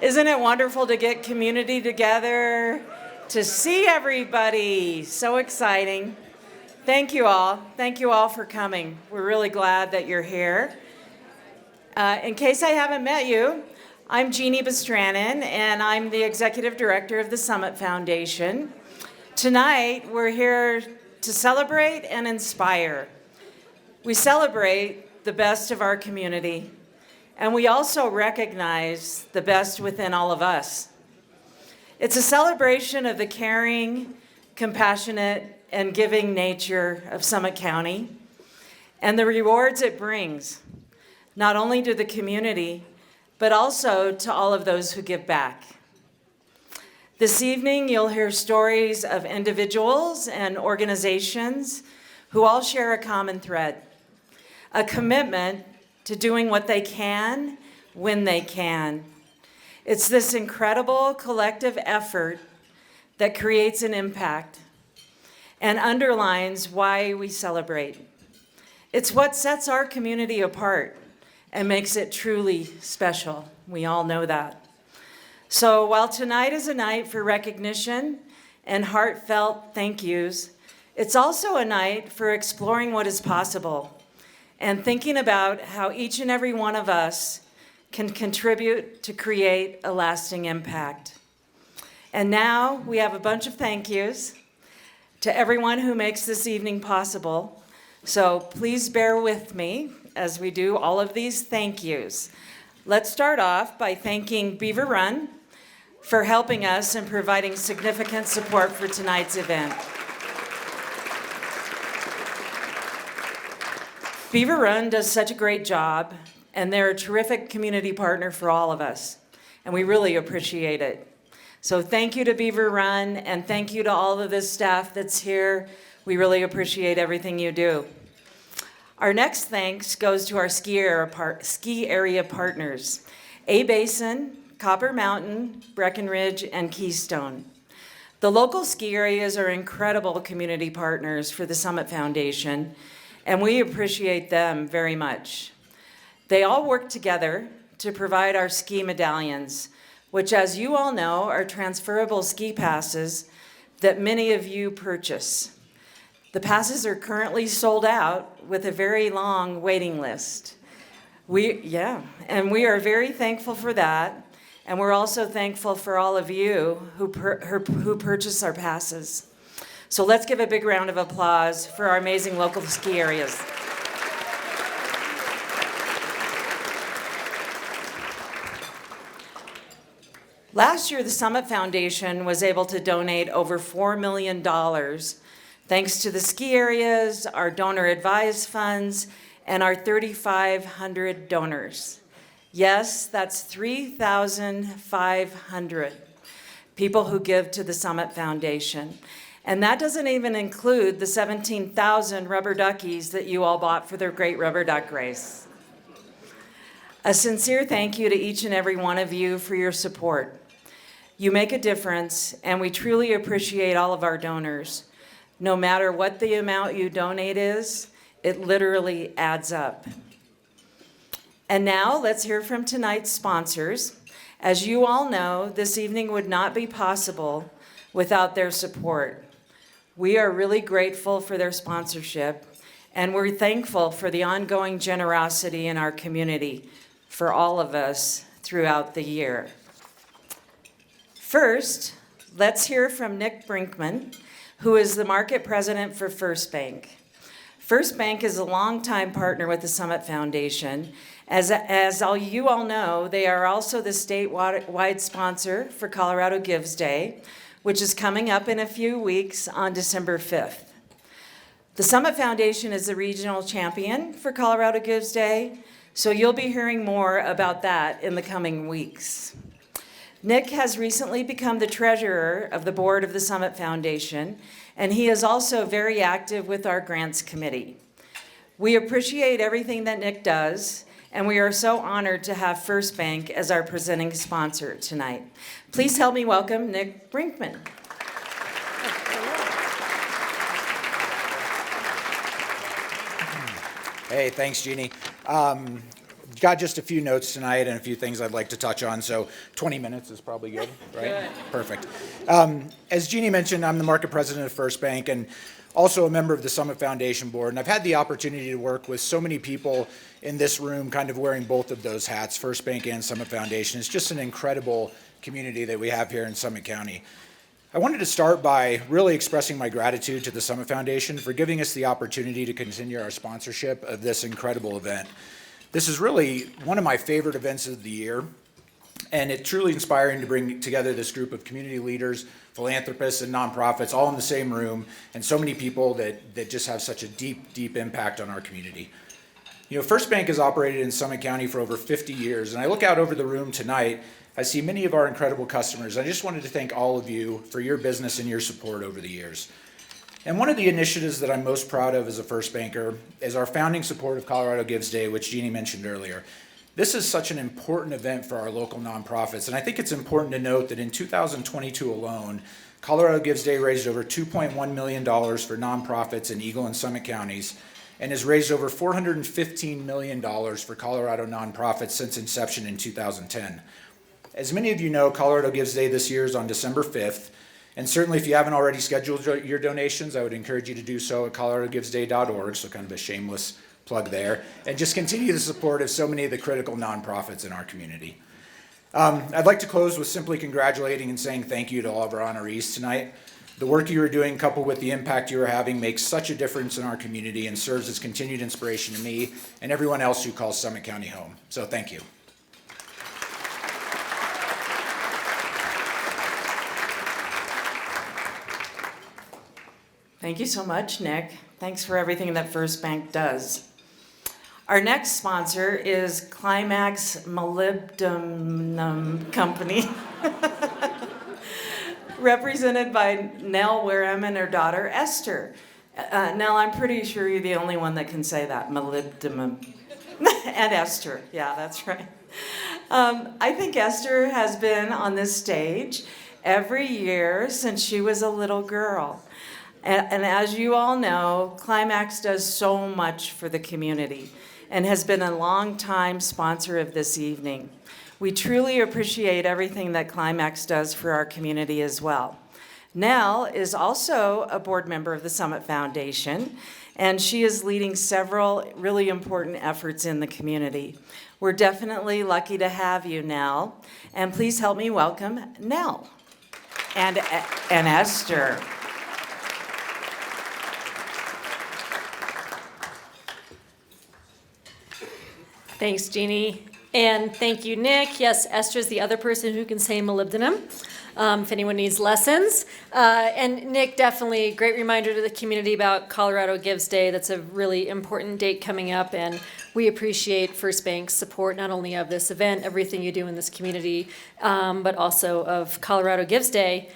Isn't it wonderful to get community together, to see everybody? So exciting. Thank you all. Thank you all for coming. We're really glad that you're here. In case I haven't met you, I'm Jeannie Bestranen, and I'm the Executive Director of the Summit Foundation. Tonight, we're here to celebrate and inspire. We celebrate the best of our community, and we also recognize the best within all of us. It's a celebration of the caring, compassionate, and giving nature of Summit County, and the rewards it brings, not only to the community, but also to all of those who give back. This evening, you'll hear stories of individuals and organizations who all share a common thread, a commitment to doing what they can when they can. It's this incredible collective effort that creates an impact and underlines why we celebrate. It's what sets our community apart and makes it truly special. We all know that. So while tonight is a night for recognition and heartfelt thank yous, it's also a night for exploring what is possible and thinking about how each and every one of us can contribute to create a lasting impact. And now we have a bunch of thank yous to everyone who makes this evening possible. So please bear with me as we do all of these thank yous. Let's start off by thanking Beaver Run for helping us and providing significant support for tonight's event. Beaver Run does such a great job, and they're a terrific community partner for all of us, and we really appreciate it. So thank you to Beaver Run, and thank you to all of the staff that's here. We really appreciate everything you do. Our next thanks goes to our ski area partners, A-Basin, Copper Mountain, Breckenridge, and Keystone. The local ski areas are incredible community partners for the Summit Foundation, and we appreciate them very much. They all work together to provide our ski medallions, which, as you all know, are transferable ski passes that many of you purchase. The passes are currently sold out with a very long waiting list. And we are very thankful for that, and we're also thankful for all of you who purchase our passes. So let's give a big round of applause for our amazing local ski areas. Last year, the Summit Foundation was able to donate over $4 million thanks to the ski areas, our donor advised funds, and our 3,500 donors. Yes, that's 3,500 people who give to the Summit Foundation. And that doesn't even include the 17,000 rubber duckies that you all bought for their great rubber duck race. A sincere thank you to each and every one of you for your support. You make a difference, and we truly appreciate all of our donors. No matter what the amount you donate is, it literally adds up. And now let's hear from tonight's sponsors. As you all know, this evening would not be possible without their support. We are really grateful for their sponsorship, and we're thankful for the ongoing generosity in our community for all of us throughout the year. First, let's hear from Nick Brinkman, who is the market president for First Bank. First Bank is a longtime partner with the Summit Foundation. As all you all know, they are also the statewide sponsor for Colorado Gives Day, which is coming up in a few weeks on December 5th. The Summit Foundation is the regional champion for Colorado Gives Day, so you'll be hearing more about that in the coming weeks. Nick has recently become the treasurer of the board of the Summit Foundation, and he is also very active with our grants committee. We appreciate everything that Nick does, and we are so honored to have First Bank as our presenting sponsor tonight. Please help me welcome Nick Brinkman. Hey, thanks, Jeannie. got just a few notes tonight and a few things I'd like to touch on, so 20 minutes is probably good, right? Good. Perfect. As Jeannie mentioned, I'm the market president of First Bank and also a member of the Summit Foundation Board, and I've had the opportunity to work with so many people in this room kind of wearing both of those hats, First Bank and Summit Foundation. It's just an incredible community that we have here in Summit County. I wanted to start by really expressing my gratitude to the Summit Foundation for giving us the opportunity to continue our sponsorship of this incredible event. This is really one of my favorite events of the year, and it's truly inspiring to bring together this group of community leaders, philanthropists, and nonprofits all in the same room, and so many people that just have such a deep impact on our community. You know, First Bank has operated in Summit County for over 50 years, and I look out over the room tonight, I see many of our incredible customers. I just wanted to thank all of you for your business and your support over the years. And one of the initiatives that I'm most proud of as a First Banker is our founding support of Colorado Gives Day, which Jeannie mentioned earlier. This is such an important event for our local nonprofits, and I think it's important to note that in 2022 alone, Colorado Gives Day raised over $2.1 million for nonprofits in Eagle and Summit counties, and has raised over $415 million for Colorado nonprofits since inception in 2010. As many of you know, Colorado Gives Day this year is on December 5th, and certainly if you haven't already scheduled your donations, I would encourage you to do so at coloradogivesday.org, so kind of a shameless plug there, and just continue the support of so many of the critical nonprofits in our community. I'd like to close with simply congratulating and saying thank you to all of our honorees tonight. The work you are doing, coupled with the impact you are having, makes such a difference in our community and serves as continued inspiration to me and everyone else who calls Summit County home. So thank you. Thank you so much, Nick. Thanks for everything that First Bank does. Our next sponsor is Climax Molybdenum Company, represented by Nell Wareham and her daughter, Esther. Nell, I'm pretty sure you're the only one that can say that, molybdenum. And Esther, yeah, that's right. I think Esther has been on this stage every year since she was a little girl. And as you all know, Climax does so much for the community and has been a long-time sponsor of this evening. We truly appreciate everything that Climax does for our community as well. Nell is also a board member of the Summit Foundation, and she is leading several really important efforts in the community. We're definitely lucky to have you, Nell, and please help me welcome Nell and Esther. Thanks, Jeannie. And thank you, Nick. Yes, Esther's the other person who can say molybdenum, if anyone needs lessons. And Nick, definitely a great reminder to the community about Colorado Gives Day. That's a really important date coming up, and we appreciate First Bank's support, not only of this event, everything you do in this community, but also of Colorado Gives Day.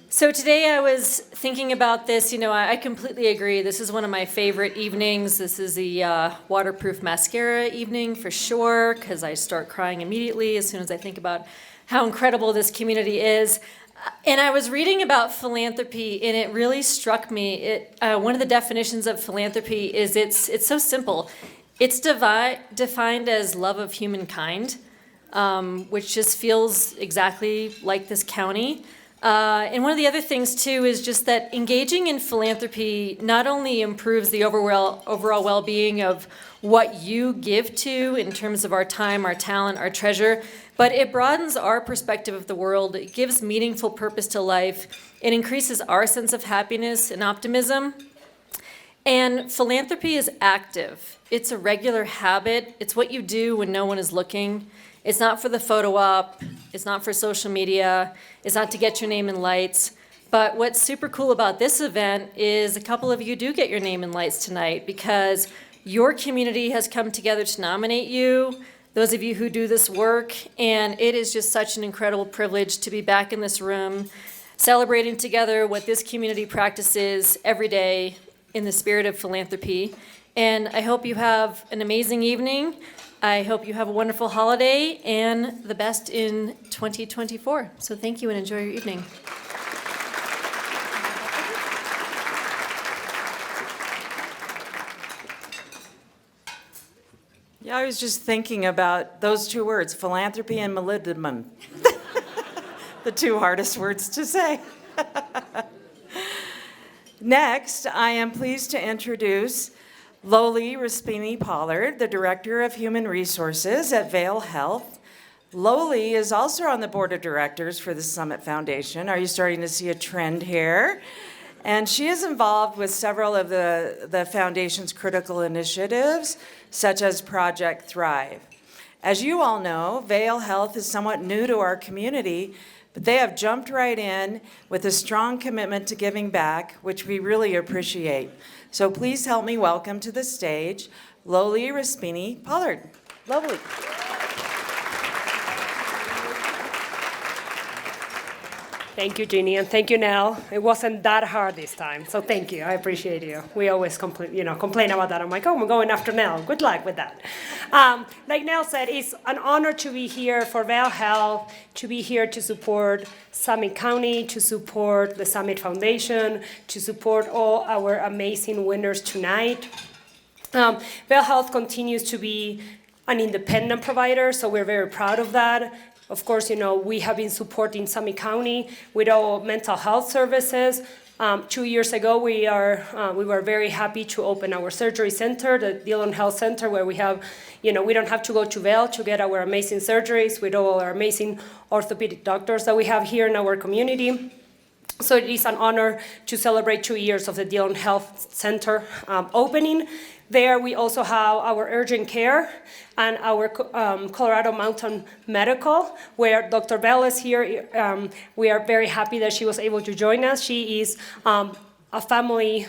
So today I was thinking about this. You know, I completely agree. This is one of my favorite evenings. This is the waterproof mascara evening for sure, because I start crying immediately as soon as I think about how incredible this community is. And I was reading about philanthropy, and it really struck me. One of the definitions of philanthropy is it's so simple. It's defined as love of humankind, which just feels exactly like this county. And one of the other things, too, is just that engaging in philanthropy not only improves the overall well-being of what you give to in terms of our time, our talent, our treasure, but it broadens our perspective of the world. It gives meaningful purpose to life. It increases our sense of happiness and optimism. And philanthropy is active. It's a regular habit. It's what you do when no one is looking. It's not for the photo op, it's not for social media, it's not to get your name in lights. But what's super cool about this event is a couple of you do get your name in lights tonight because your community has come together to nominate you, those of you who do this work, and it is just such an incredible privilege to be back in this room, celebrating together what this community practices every day in the spirit of philanthropy. And I hope you have an amazing evening. I hope you have a wonderful holiday and the best in 2024. So thank you and enjoy your evening. Yeah, I was just thinking about those two words, philanthropy and molybdenum. The two hardest words to say. Next, I am pleased to introduce Loli Raspini-Pollard, the Director of Human Resources at Vail Health. Loli is also on the board of directors for the Summit Foundation. Are you starting to see a trend here? And she is involved with several of the foundation's critical initiatives, such as Project Thrive. As you all know, Vail Health is somewhat new to our community, but they have jumped right in with a strong commitment to giving back, which we really appreciate. So please help me welcome to the stage Loli Raspini-Pollard. Lovely. Thank you, Jeannie, and thank you, Nell. It wasn't that hard this time, so thank you. I appreciate you. We always complain about that. I'm like, oh, I'm going after Nell. Good luck with that. Like Nell said, it's an honor to be here for Vail Health, to be here to support Summit County, to support the Summit Foundation, to support all our amazing winners tonight. Vail Health continues to be an independent provider, so we're very proud of that. Of course, we have been supporting Summit County with our mental health services. 2 years ago, we were very happy to open our surgery center, the Dillon Health Center, where we have, we don't have to go to Vail to get our amazing surgeries with all our amazing orthopedic doctors that we have here in our community. So it is an honor to celebrate 2 years of the Dillon Health Center opening. There we also have our urgent care and our Colorado Mountain Medical, where Dr. Bell is here. We are very happy that she was able to join us. She is a family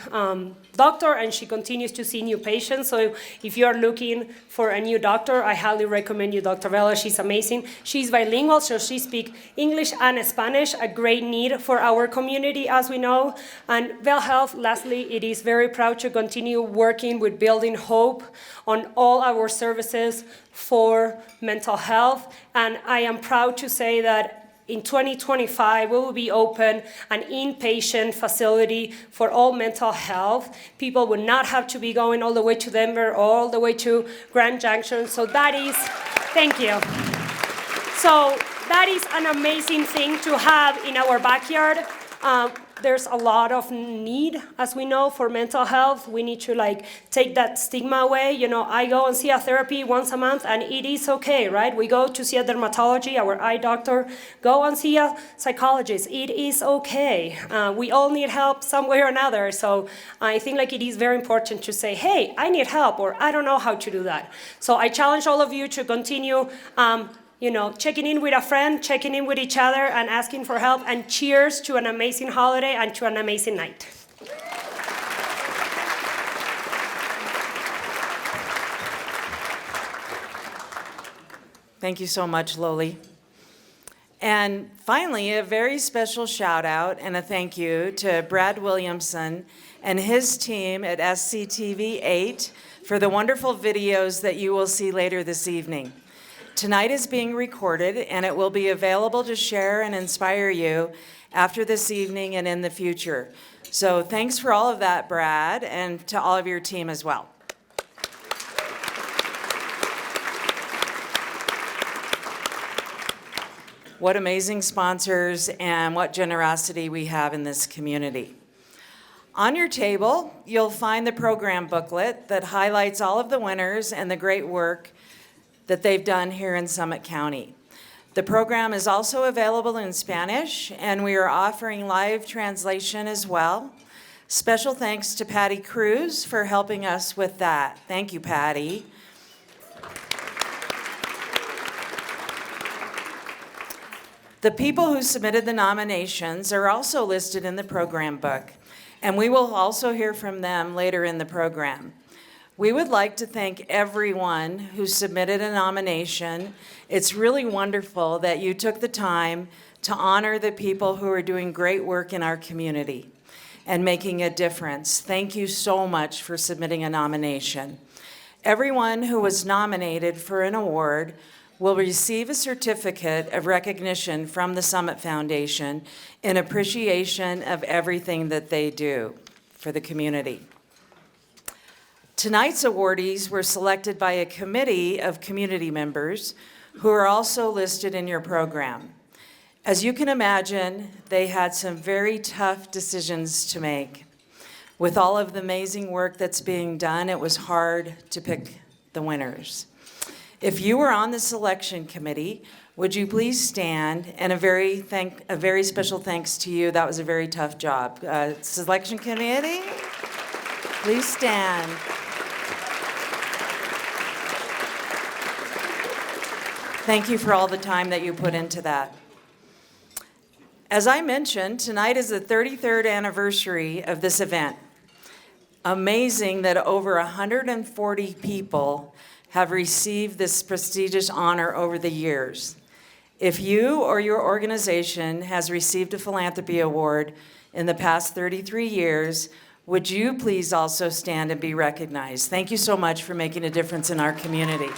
doctor, and she continues to see new patients. So if you are looking for a new doctor, I highly recommend you Dr. Bella. She's amazing. She's bilingual, so she speaks English and Spanish, a great need for our community, as we know. And Vail Health, lastly, it is very proud to continue working with building hope on all our services for mental health. And I am proud to say that in 2025, we will be open an inpatient facility for all mental health. People will not have to be going all the way to Denver or all the way to Grand Junction. So that is, thank you. So that is an amazing thing to have in our backyard. There's a lot of need, as we know, for mental health. We need to take that stigma away. I go and see a therapy once a month, and it is okay, right? We go to see a dermatology, our eye doctor. Go and see a psychologist. It is okay. We all need help some way or another. So I think it is very important to say, hey, I need help, or I don't know how to do that. So I challenge all of you to continue checking in with a friend, checking in with each other, and asking for help. And cheers to an amazing holiday and to an amazing night. Thank you so much, Loli. And finally, a very special shout out and a thank you to Brad Williamson and his team at SCTV 8 for the wonderful videos that you will see later this evening. Tonight is being recorded, and it will be available to share and inspire you after this evening and in the future. So thanks for all of that, Brad, and to all of your team as well. What amazing sponsors and what generosity we have in this community. On your table, you'll find the program booklet that highlights all of the winners and the great work that they've done here in Summit County. The program is also available in Spanish, and we are offering live translation as well. Special thanks to Patty Cruz for helping us with that. Thank you, Patty. The people who submitted the nominations are also listed in the program book, and we will also hear from them later in the program. We would like to thank everyone who submitted a nomination. It's really wonderful that you took the time to honor the people who are doing great work in our community and making a difference. Thank you so much for submitting a nomination. Everyone who was nominated for an award will receive a certificate of recognition from the Summit Foundation in appreciation of everything that they do for the community. Tonight's awardees were selected by a committee of community members who are also listed in your program. As you can imagine, they had some very tough decisions to make. With all of the amazing work that's being done, it was hard to pick the winners. If you were on the selection committee, would you please stand? And a very special thanks to you. That was a very tough job. Selection committee, please stand. Thank you for all the time that you put into that. As I mentioned, tonight is the 33rd anniversary of this event. Amazing that over 140 people have received this prestigious honor over the years. If you or your organization has received a Philanthropy Award in the past 33 years, would you please also stand and be recognized? Thank you so much for making a difference in our community.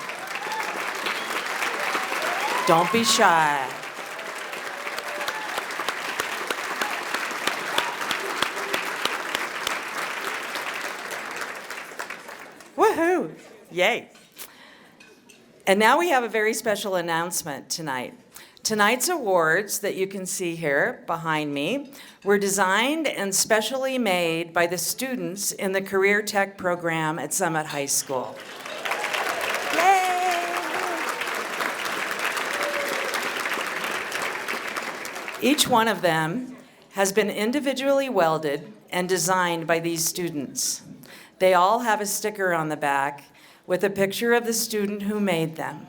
Don't be shy. Woohoo! Yay. And now we have a very special announcement tonight. Tonight's awards that you can see here behind me were designed and specially made by the students in the Career Tech program at Summit High School. Yay! Each one of them has been individually welded and designed by these students. They all have a sticker on the back with a picture of the student who made them.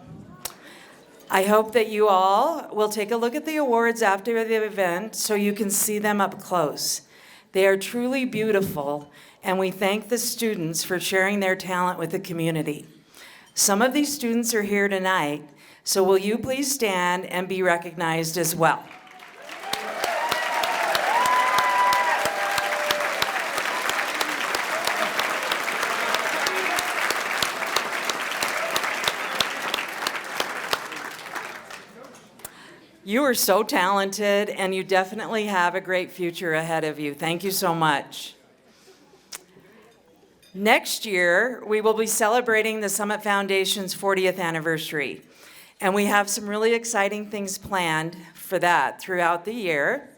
I hope that you all will take a look at the awards after the event so you can see them up close. They are truly beautiful, and we thank the students for sharing their talent with the community. Some of these students are here tonight, so will you please stand and be recognized as well? You are so talented, and you definitely have a great future ahead of you. Thank you so much. Next year, we will be celebrating the Summit Foundation's 40th anniversary, and we have some really exciting things planned for that throughout the year,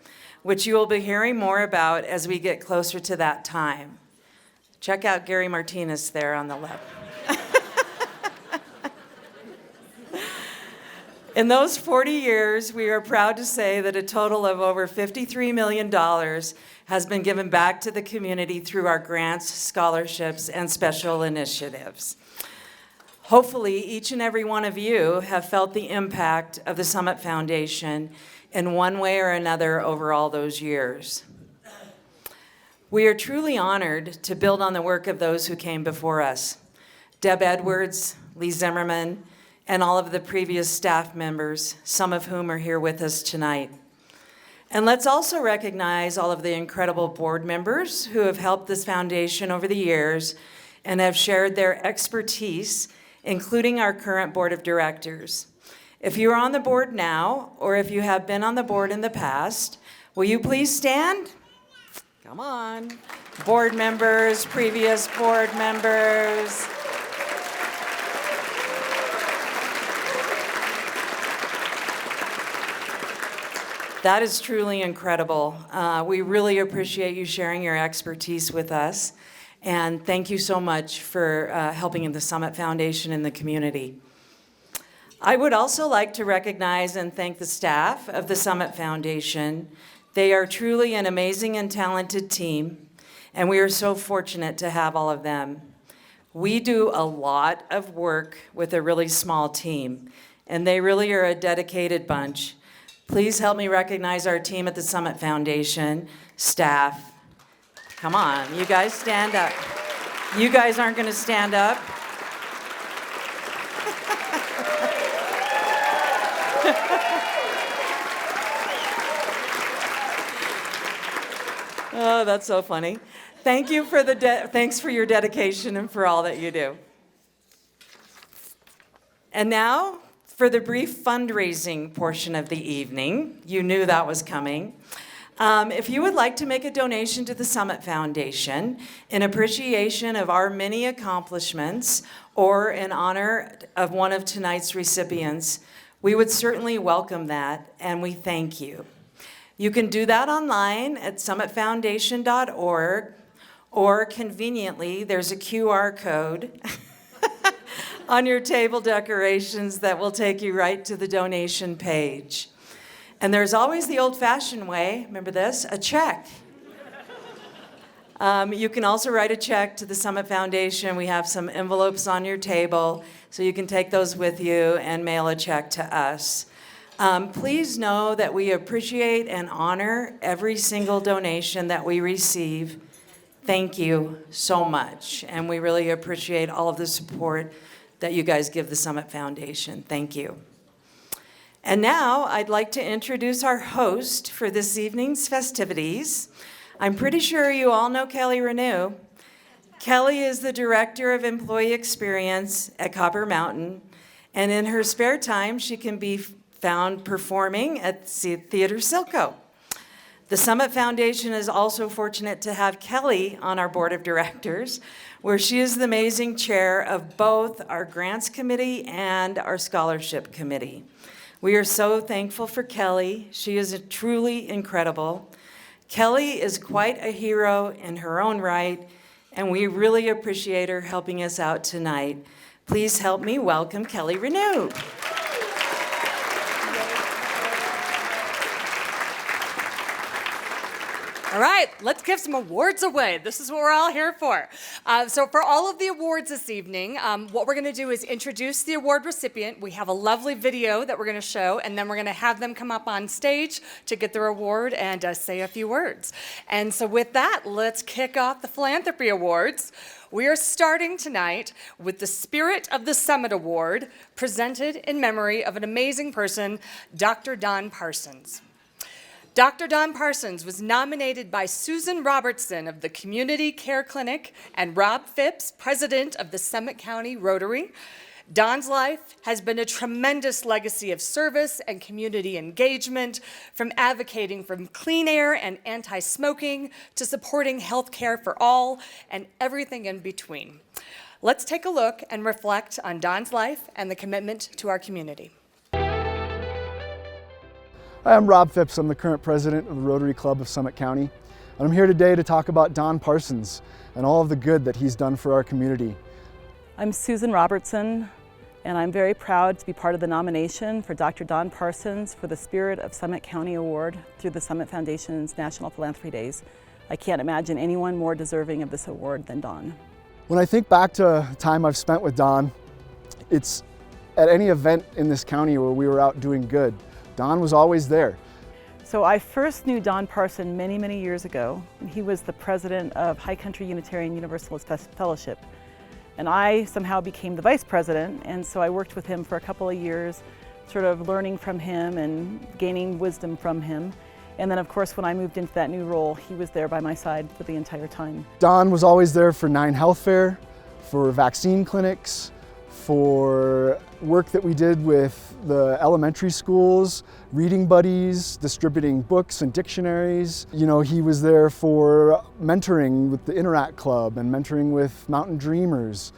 which you will be hearing more about as we get closer to that time. Check out Gary Martinez there on the left. In those 40 years, we are proud to say that a total of over $53 million has been given back to the community through our grants, scholarships, and special initiatives. Hopefully, each and every one of you have felt the impact of the Summit Foundation in one way or another over all those years. We are truly honored to build on the work of those who came before us. Deb Edwards, Lee Zimmerman, and all of the previous staff members, some of whom are here with us tonight. And let's also recognize all of the incredible board members who have helped this foundation over the years and have shared their expertise, including our current board of directors. If you are on the board now, or if you have been on the board in the past, will you please stand? Come on. Board members, previous board members. That is truly incredible. We really appreciate you sharing your expertise with us. And thank you so much for helping in the Summit Foundation and the community. I would also like to recognize and thank the staff of the Summit Foundation. They are truly an amazing and talented team, and we are so fortunate to have all of them. We do a lot of work with a really small team, and they really are a dedicated bunch. Please help me recognize our team at the Summit Foundation, staff. Come on, you guys stand up. You guys aren't going to stand up? Oh, that's so funny. Thank you for thanks for your dedication and for all that you do. And now, for the brief fundraising portion of the evening, you knew that was coming. If you would like to make a donation to the Summit Foundation in appreciation of our many accomplishments or in honor of one of tonight's recipients, we would certainly welcome that, and we thank you. You can do that online at summitfoundation.org, or conveniently, there's a QR code on your table decorations that will take you right to the donation page. And there's always the old-fashioned way, remember this, a check. You can also write a check to the Summit Foundation. We have some envelopes on your table, so you can take those with you and mail a check to us. Please know that we appreciate and honor every single donation that we receive. Thank you so much, and we really appreciate all of the support that you guys give the Summit Foundation. Thank you. And now I'd like to introduce our host for this evening's festivities. I'm pretty sure you all know Kelly Renew. Kelly is the Director of Employee Experience at Copper Mountain, and in her spare time, she can be found performing at Theater Silco. The Summit Foundation is also fortunate to have Kelly on our board of directors, where she is the amazing chair of both our Grants Committee and our Scholarship Committee. We are so thankful for Kelly. She is truly incredible. Kelly is quite a hero in her own right, and we really appreciate her helping us out tonight. Please help me welcome Kelly Renew. All right, let's give some awards away. This is what we're all here for. So for all of the awards this evening, what we're gonna do is introduce the award recipient. We have a lovely video that we're gonna show, and then we're gonna have them come up on stage to get their award and say a few words. And so with that, let's kick off the Philanthropy Awards. We are starting tonight with the Spirit of the Summit Award, presented in memory of an amazing person, Dr. Don Parsons. Dr. Don Parsons was nominated by Susan Robertson of the Community Care Clinic and Rob Phipps, president of the Summit County Rotary. Don's life has been a tremendous legacy of service and community engagement, from advocating for clean air and anti-smoking to supporting health care for all and everything in between. Let's take a look and reflect on Don's life and the commitment to our community. Hi, I'm Rob Phipps. I'm the current president of the Rotary Club of Summit County. And I'm here today to talk about Don Parsons and all of the good that he's done for our community. I'm Susan Robertson, and I'm very proud to be part of the nomination for Dr. Don Parsons for the Spirit of Summit County Award through the Summit Foundation's National Philanthropy Days. I can't imagine anyone more deserving of this award than Don. When I think back to time I've spent with Don, it's at any event in this county where we were out doing good. Don was always there. So I first knew Don Parson many, many years ago. He was the president of High Country Unitarian Universalist Fellowship. And I somehow became the vice president, and so I worked with him for a couple of years, sort of learning from him and gaining wisdom from him. And then of course when I moved into that new role, he was there by my side for the entire time. Don was always there for 9 Health Fair, for vaccine clinics, for work that we did with the elementary schools, reading buddies, distributing books and dictionaries. You know, he was there for mentoring with the Interact Club and mentoring with Mountain Dreamers,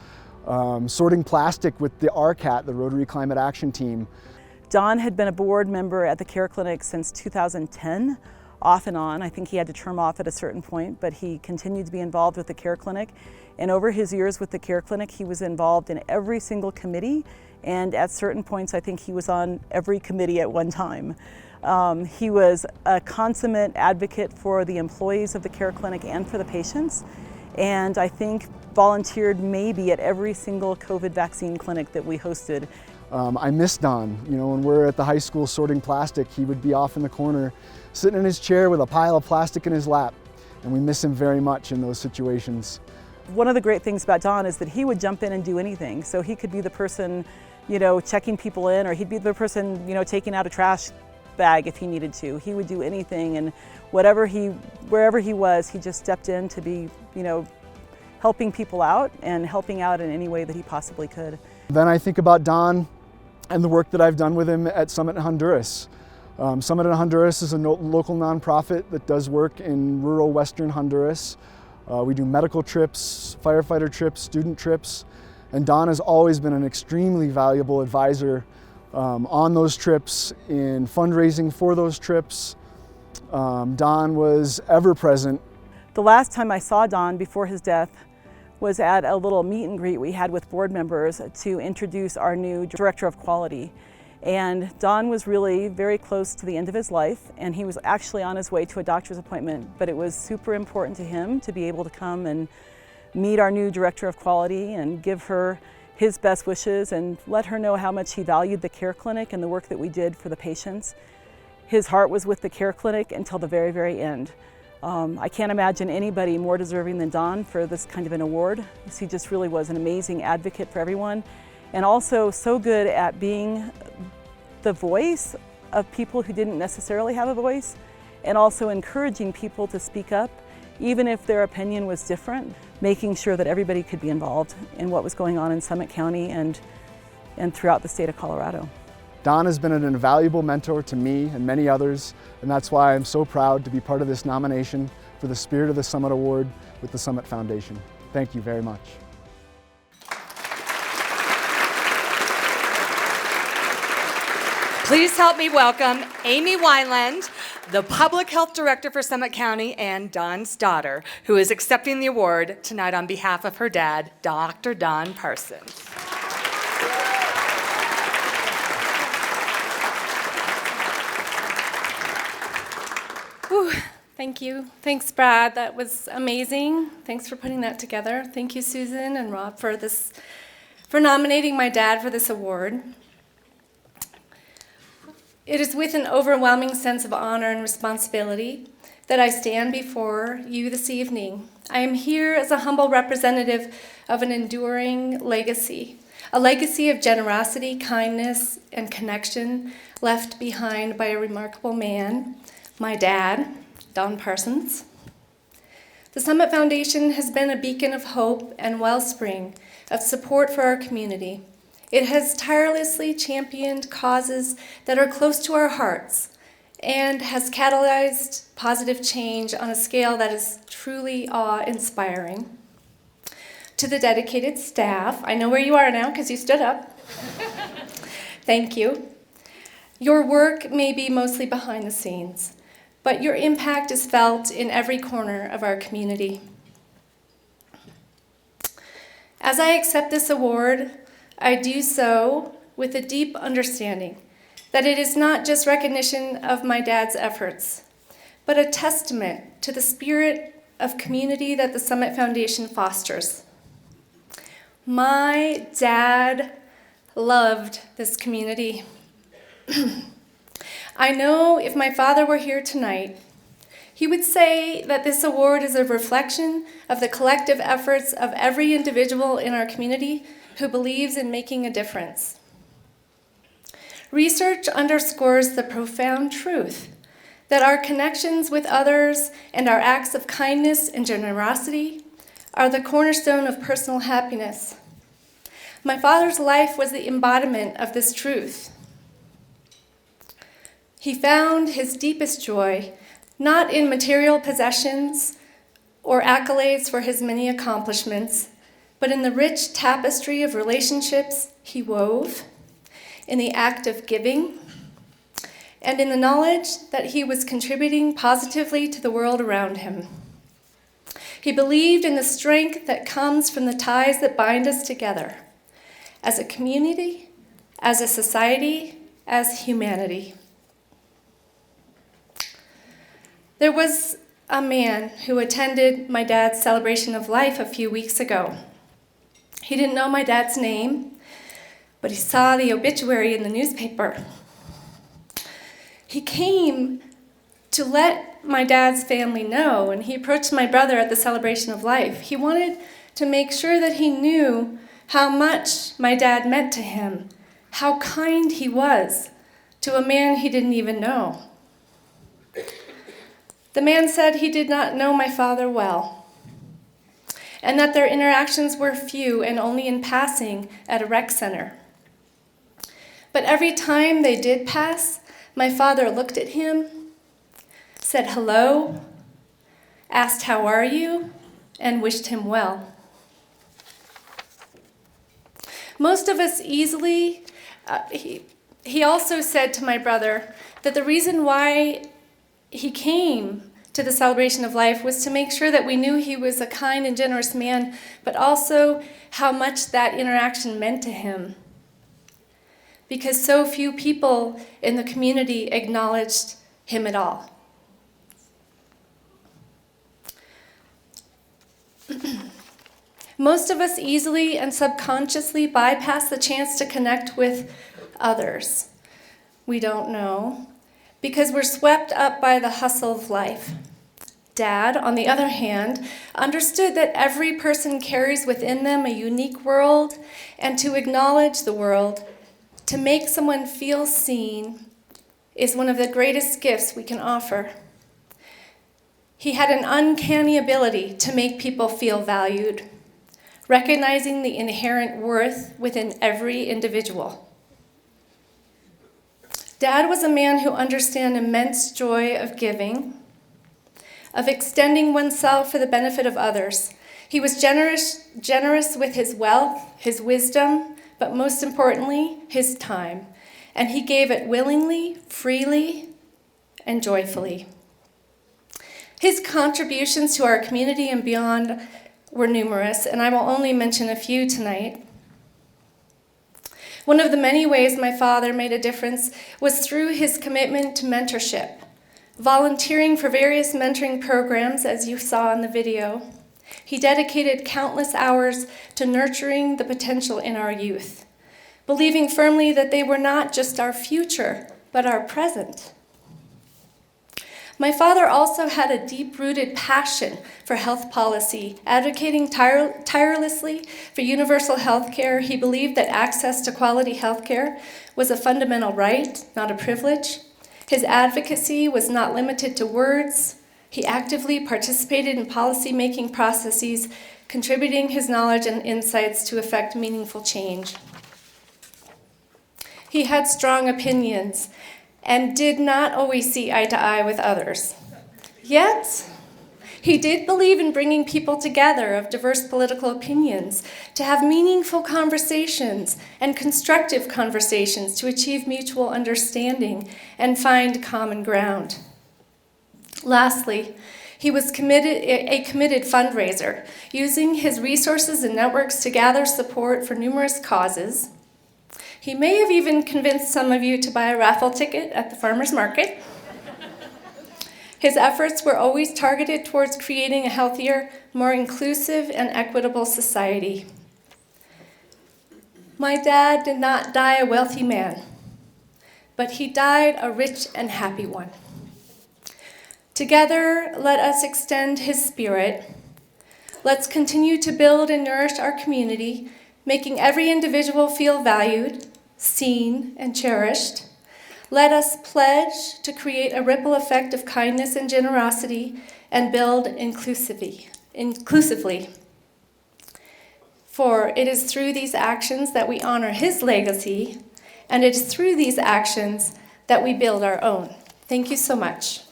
sorting plastic with the RCAT, the Rotary Climate Action Team. Don had been a board member at the Care Clinic since 2010, off and on. I think he had to term off at a certain point, but he continued to be involved with the Care Clinic. And over his years with the Care Clinic, he was involved in every single committee, and at certain points I think he was on every committee at one time. He was a consummate advocate for the employees of the Care Clinic and for the patients, and I think volunteered maybe at every single COVID vaccine clinic that we hosted. I miss Don. You know, when we're at the high school sorting plastic, he would be off in the corner, sitting in his chair with a pile of plastic in his lap, and we miss him very much in those situations. One of the great things about Don is that he would jump in and do anything. So he could be the person, you know, checking people in, or he'd be the person, you know, taking out a trash bag if he needed to. He would do anything, and wherever he was, he just stepped in to be, you know, helping people out and helping out in any way that he possibly could. Then I think about Don and the work that I've done with him at Summit in Honduras. Summit in Honduras is a local nonprofit that does work in rural western Honduras. We do medical trips, firefighter trips, student trips, and Don has always been an extremely valuable advisor on those trips, in fundraising for those trips. Don was ever present. The last time I saw Don before his death was at a little meet and greet we had with board members to introduce our new Director of Quality. And Don was really very close to the end of his life, and he was actually on his way to a doctor's appointment, but it was super important to him to be able to come and meet our new Director of Quality and give her his best wishes and let her know how much he valued the care clinic and the work that we did for the patients. His heart was with the care clinic until the very, very end. I can't imagine anybody more deserving than Don for this kind of an award. He just really was an amazing advocate for everyone, and also so good at being the voice of people who didn't necessarily have a voice, and also encouraging people to speak up, even if their opinion was different, making sure that everybody could be involved in what was going on in Summit County and throughout the state of Colorado. Don has been an invaluable mentor to me and many others, and that's why I'm so proud to be part of this nomination for the Spirit of the Summit Award with the Summit Foundation. Thank you very much. Please help me welcome Amy Wineland, the Public Health Director for Summit County, and Don's daughter, who is accepting the award tonight on behalf of her dad, Dr. Don Parsons. Whew, thank you. Thanks, Brad. That was amazing. Thanks for putting that together. Thank you, Susan and Rob, for nominating my dad for this award. It is with an overwhelming sense of honor and responsibility that I stand before you this evening. I am here as a humble representative of an enduring legacy, a legacy of generosity, kindness, and connection left behind by a remarkable man, my dad, Don Parsons. The Summit Foundation has been a beacon of hope and wellspring of support for our community. It has tirelessly championed causes that are close to our hearts and has catalyzed positive change on a scale that is truly awe-inspiring. To the dedicated staff, I know where you are now because you stood up. Thank you. Your work may be mostly behind the scenes, but your impact is felt in every corner of our community. As I accept this award, I do so with a deep understanding that it is not just recognition of my dad's efforts, but a testament to the spirit of community that the Summit Foundation fosters. My dad loved this community. I know if my father were here tonight, he would say that this award is a reflection of the collective efforts of every individual in our community who believes in making a difference. Research underscores the profound truth that our connections with others and our acts of kindness and generosity are the cornerstone of personal happiness. My father's life was the embodiment of this truth. He found his deepest joy not in material possessions or accolades for his many accomplishments, but in the rich tapestry of relationships he wove, in the act of giving, and in the knowledge that he was contributing positively to the world around him. He believed in the strength that comes from the ties that bind us together, as a community, as a society, as humanity. There was a man who attended my dad's celebration of life a few weeks ago. He didn't know my dad's name, but he saw the obituary in the newspaper. He came to let my dad's family know, and he approached my brother at the celebration of life. He wanted to make sure that he knew how much my dad meant to him, how kind he was to a man he didn't even know. The man said he did not know my father well, and that their interactions were few and only in passing at a rec center. But every time they did pass, My father looked at him, said hello, asked how are you, and wished him well. Most of us easily, he also said to my brother that the reason why he came to the celebration of life was to make sure that we knew he was a kind and generous man, but also how much that interaction meant to him. Because so few people in the community acknowledged him at all. Most of us easily and subconsciously bypass the chance to connect with others we don't know because we're swept up by the hustle of life. Dad, on the other hand, understood that every person carries within them a unique world, and to acknowledge the world, to make someone feel seen, is one of the greatest gifts we can offer. He had an uncanny ability to make people feel valued, recognizing the inherent worth within every individual. Dad was a man who understood immense joy of giving, of extending oneself for the benefit of others. He was generous with his wealth, his wisdom, but most importantly, his time. And he gave it willingly, freely, and joyfully. His contributions to our community and beyond were numerous, and I will only mention a few tonight. One of the many ways my father made a difference was through his commitment to mentorship, volunteering for various mentoring programs, as you saw in the video. He dedicated countless hours to nurturing the potential in our youth, believing firmly that they were not just our future, but our present. My father also had a deep-rooted passion for health policy, advocating tirelessly for universal health care. He believed that access to quality health care was a fundamental right, not a privilege. His advocacy was not limited to words. He actively participated in policy-making processes, contributing his knowledge and insights to effect meaningful change. He had strong opinions and did not always see eye to eye with others. Yet, he did believe in bringing people together of diverse political opinions to have meaningful conversations and constructive conversations to achieve mutual understanding and find common ground. Lastly, he was a committed fundraiser, using his resources and networks to gather support for numerous causes. He may have even convinced some of you to buy a raffle ticket at the farmer's market. His efforts were always targeted towards creating a healthier, more inclusive, and equitable society. My dad did not die a wealthy man, but he died a rich and happy one. Together, let us extend his spirit. Let's continue to build and nourish our community, making every individual feel valued, seen, and cherished. Let us pledge to create a ripple effect of kindness and generosity and build inclusively. For it is through these actions that we honor his legacy, and it is through these actions that we build our own. Thank you so much.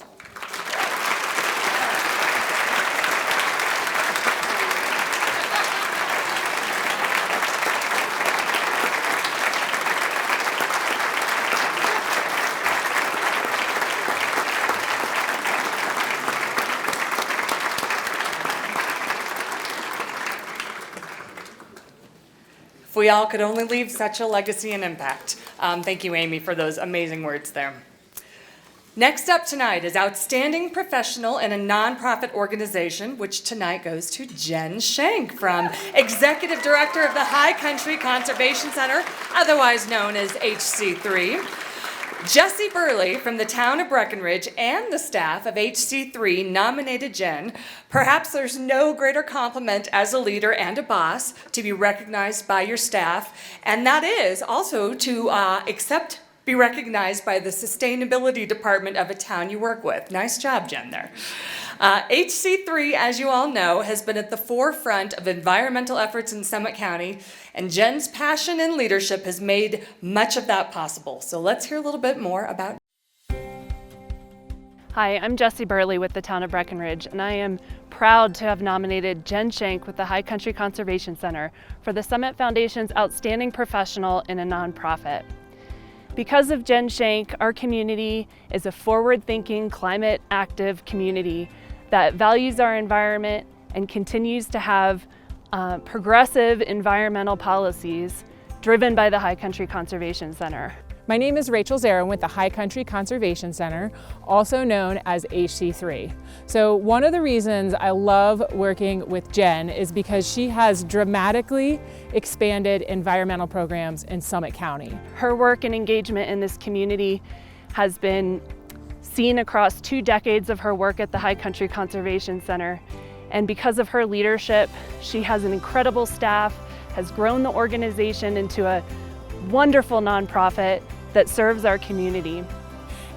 If we all could only leave such a legacy and impact. Thank you, Amy, for those amazing words there. Next up tonight is Outstanding Professional in a Nonprofit Organization, which tonight goes to Jen Shank from Executive Director of the High Country Conservation Center, otherwise known as HC3. Jesse Burley from the town of Breckenridge and the staff of HC3 nominated Jen. Perhaps there's no greater compliment as a leader and a boss to be recognized by your staff, and that is also to be recognized by the sustainability department of a town you work with. Nice job, Jen, there. HC3, as you all know, has been at the forefront of environmental efforts in Summit County, and Jen's passion and leadership has made much of that possible. So let's hear a little bit more about Hi, I'm Jessie Burley with the Town of Breckenridge, and I am proud to have nominated Jen Shank with the High Country Conservation Center for the Summit Foundation's Outstanding Professional in a Nonprofit. Because of Jen Shank, our community is a forward-thinking, climate-active community that values our environment and continues to have progressive environmental policies driven by the High Country Conservation Center. My name is Rachel Zarin with the High Country Conservation Center, also known as HC3. So one of the reasons I love working with Jen is because she has dramatically expanded environmental programs in Summit County. Her work and engagement in this community has been seen across 2 decades of her work at the High Country Conservation Center. And because of her leadership, she has an incredible staff, has grown the organization into a wonderful nonprofit that serves our community.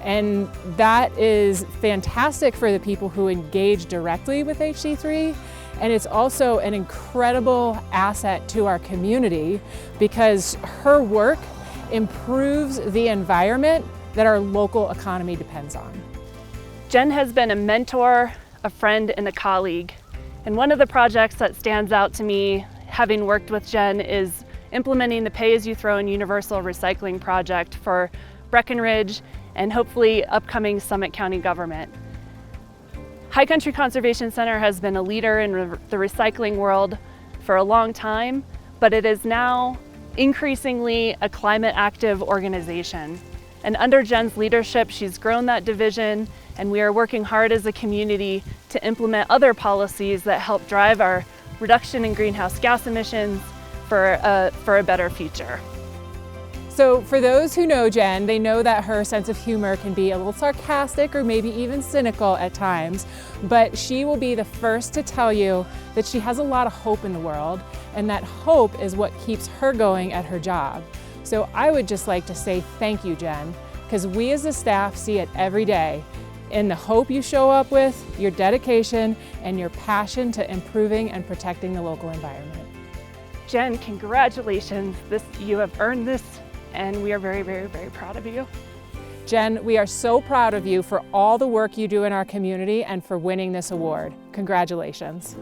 And that is fantastic for the people who engage directly with HC3. And it's also an incredible asset to our community because her work improves the environment that our local economy depends on. Jen has been a mentor, a friend, and a colleague. And one of the projects that stands out to me, having worked with Jen, is implementing the Pay-As-You-Throw and Universal Recycling Project for Breckenridge and hopefully upcoming Summit County government. High Country Conservation Center has been a leader in the recycling world for a long time, but it is now increasingly a climate-active organization. And under Jen's leadership, she's grown that division, and we are working hard as a community to implement other policies that help drive our reduction in greenhouse gas emissions for a better future. So for those who know Jen, they know that her sense of humor can be a little sarcastic or maybe even cynical at times, but she will be the first to tell you that she has a lot of hope in the world, and that hope is what keeps her going at her job. So I would just like to say thank you, Jen, because we as a staff see it every day in the hope you show up with, your dedication, and your passion to improving and protecting the local environment. Jen, congratulations. You have earned this, and we are very, very, very proud of you. Jen, we are so proud of you for all the work you do in our community and for winning this award. Congratulations.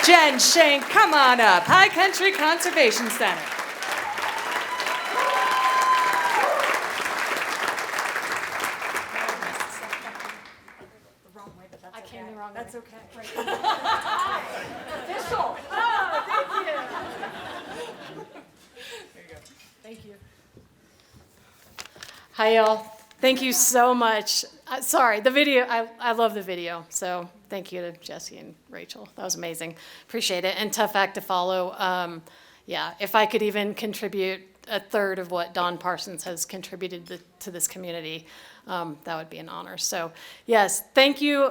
Jen Shank, come on up. High Country Conservation Center. That's okay. Official. Oh, thank you. There you go. Thank you. Hi, y'all. Thank you so much. Sorry, the video, I love the video. So thank you to Jessie and Rachel. That was amazing. Appreciate it. And tough act to follow. Yeah, if I could even contribute a third of what Don Parsons has contributed to this community, that would be an honor. So yes, thank you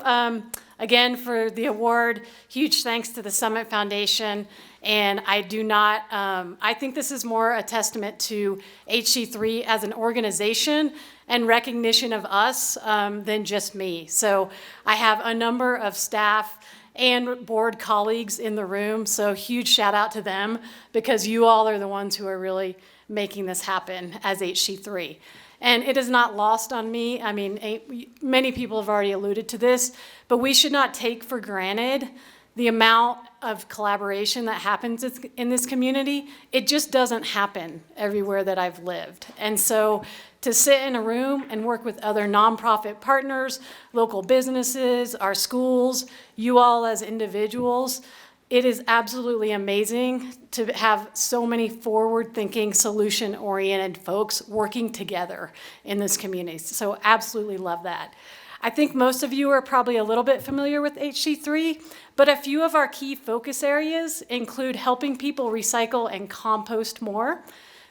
again for the award. Huge thanks to the Summit Foundation. And I do not, I think this is more a testament to HC3 as an organization and recognition of us than just me. So I have a number of staff and board colleagues in the room, so huge shout out to them because you all are the ones who are really making this happen as HC3. And it is not lost on me. I mean, many people have already alluded to this, but we should not take for granted the amount of collaboration that happens in this community. It just doesn't happen everywhere that I've lived. And so to sit in a room and work with other nonprofit partners, local businesses, our schools, you all as individuals, it is absolutely amazing to have so many forward-thinking, solution-oriented folks working together in this community. So absolutely love that. I think most of you are probably a little bit familiar with HC3, but a few of our key focus areas include helping people recycle and compost more.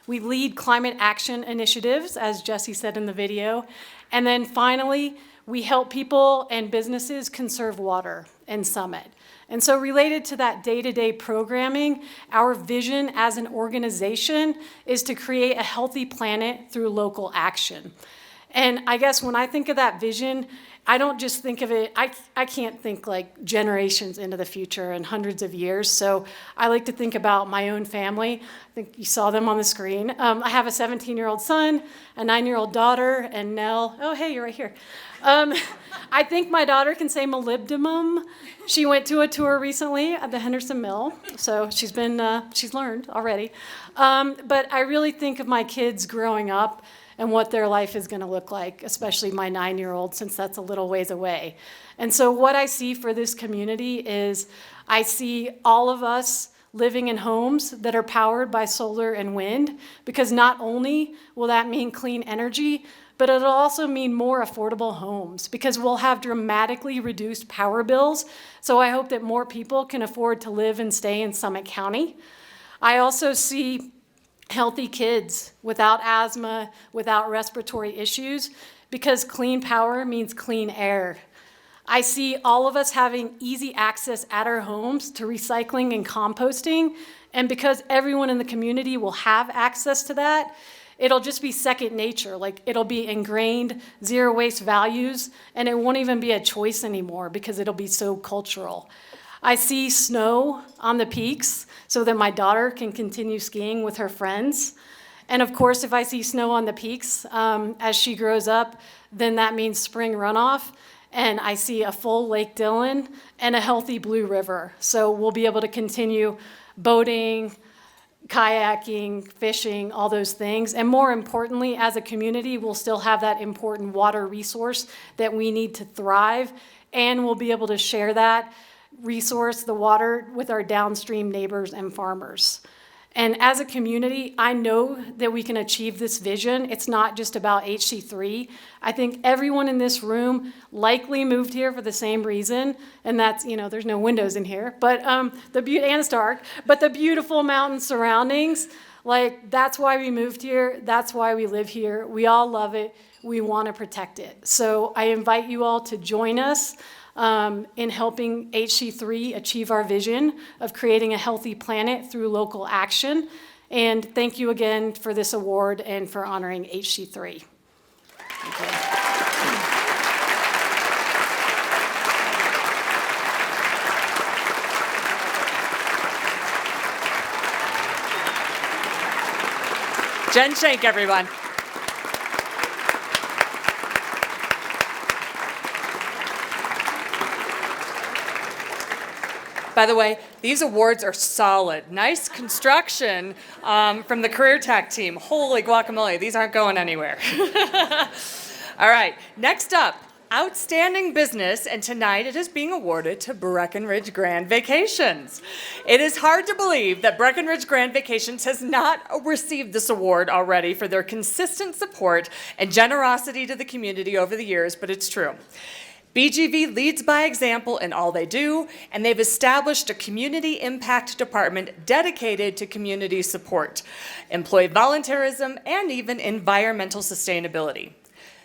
We lead climate action initiatives, as Jessie said in the video. And then finally, we help people and businesses conserve water in Summit. And so related to that day-to-day programming, our vision as an organization is to create a healthy planet through local action. And I guess when I think of that vision, I don't just think of it, I can't think like generations into the future and hundreds of years. So I like to think about my own family. I think you saw them on the screen. I have a 17-year-old son, a 9-year-old daughter, and Nell. Oh, hey, you're right here. I think my daughter can say molybdenum. She went to a tour recently at the Henderson Mill, so she's learned already. But I really think of my kids growing up and what their life is going to look like, especially my 9-year-old, since that's a little ways away. And so what I see for this community is I see all of us living in homes that are powered by solar and wind, because not only will that mean clean energy, but it'll also mean more affordable homes, because we'll have dramatically reduced power bills. So I hope that more people can afford to live and stay in Summit County. I also see healthy kids without asthma, without respiratory issues, because clean power means clean air. I see all of us having easy access at our homes to recycling and composting, and because everyone in the community will have access to that, it'll just be second nature. Like, it'll be ingrained zero waste values, and it won't even be a choice anymore because it'll be so cultural. I see snow on the peaks so that my daughter can continue skiing with her friends. And of course, if I see snow on the peaks as she grows up, then that means spring runoff. And I see a full Lake Dillon and a healthy Blue River. So we'll be able to continue boating, kayaking, fishing, all those things. And more importantly, as a community, we'll still have that important water resource that we need to thrive. And we'll be able to share that resource, the water, with our downstream neighbors and farmers. And as a community, I know that we can achieve this vision. It's not just about HC3. I think everyone in this room likely moved here for the same reason, and that's, there's no windows in here, but and it's dark, but the beautiful mountain surroundings, like, that's why we moved here. That's why we live here. We all love it. We want to protect it. So I invite you all to join us in helping HC3 achieve our vision of creating a healthy planet through local action. And thank you again for this award and for honoring HC3. Jen Shank, everyone. By the way, these awards are solid. Nice construction from the Career Tech team. Holy guacamole, these aren't going anywhere. All right, next up, outstanding business, and tonight it is being awarded to Breckenridge Grand Vacations. It is hard to believe that Breckenridge Grand Vacations has not received this award already for their consistent support and generosity to the community over the years, but it's true. BGV leads by example in all they do, and they've established a community impact department dedicated to community support, employee volunteerism, and even environmental sustainability.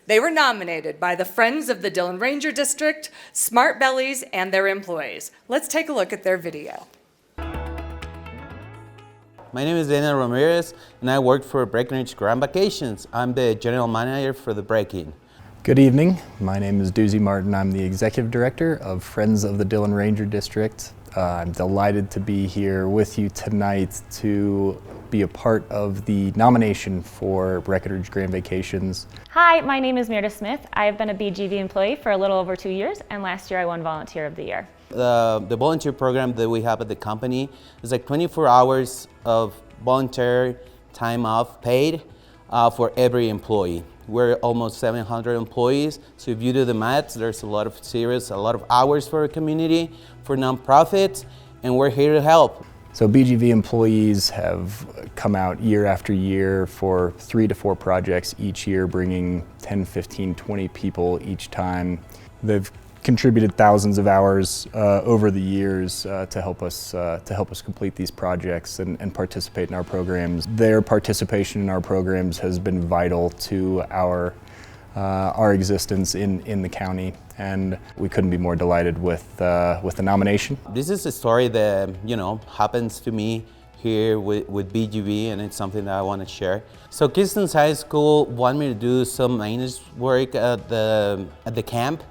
They were nominated by the Friends of the Dillon Ranger District, Smart Bellies, and their employees. Let's take a look at their video. My name is Daniel Ramirez, and I work for Breckenridge Grand Vacations. I'm the general manager for the break-in. Good evening. My name is Doozy Martin. I'm the Executive Director of Friends of the Dillon Ranger District. I'm delighted to be here with you tonight to be a part of the nomination for Breckenridge Grand Vacations. Hi, my name is Meredith Smith. I've been a BGV employee for a little over 2 years, and last year I won Volunteer of the Year. The volunteer program that we have at the company is like 24 hours of volunteer time off paid for every employee. We're almost 700 employees, so if you do the math, there's a lot of hours for a community, for nonprofits, and we're here to help. So BGV employees have come out year after year for 3 to 4 projects each year, bringing 10, 15, 20 people each time. They've contributed thousands of hours over the years to help us complete these projects and participate in our programs. Their participation in our programs has been vital to our existence in the county, and we couldn't be more delighted with the nomination. This is a story that happens to me here with BGV, and it's something that I want to share. So Kistons High School wanted me to do some maintenance work at the camp.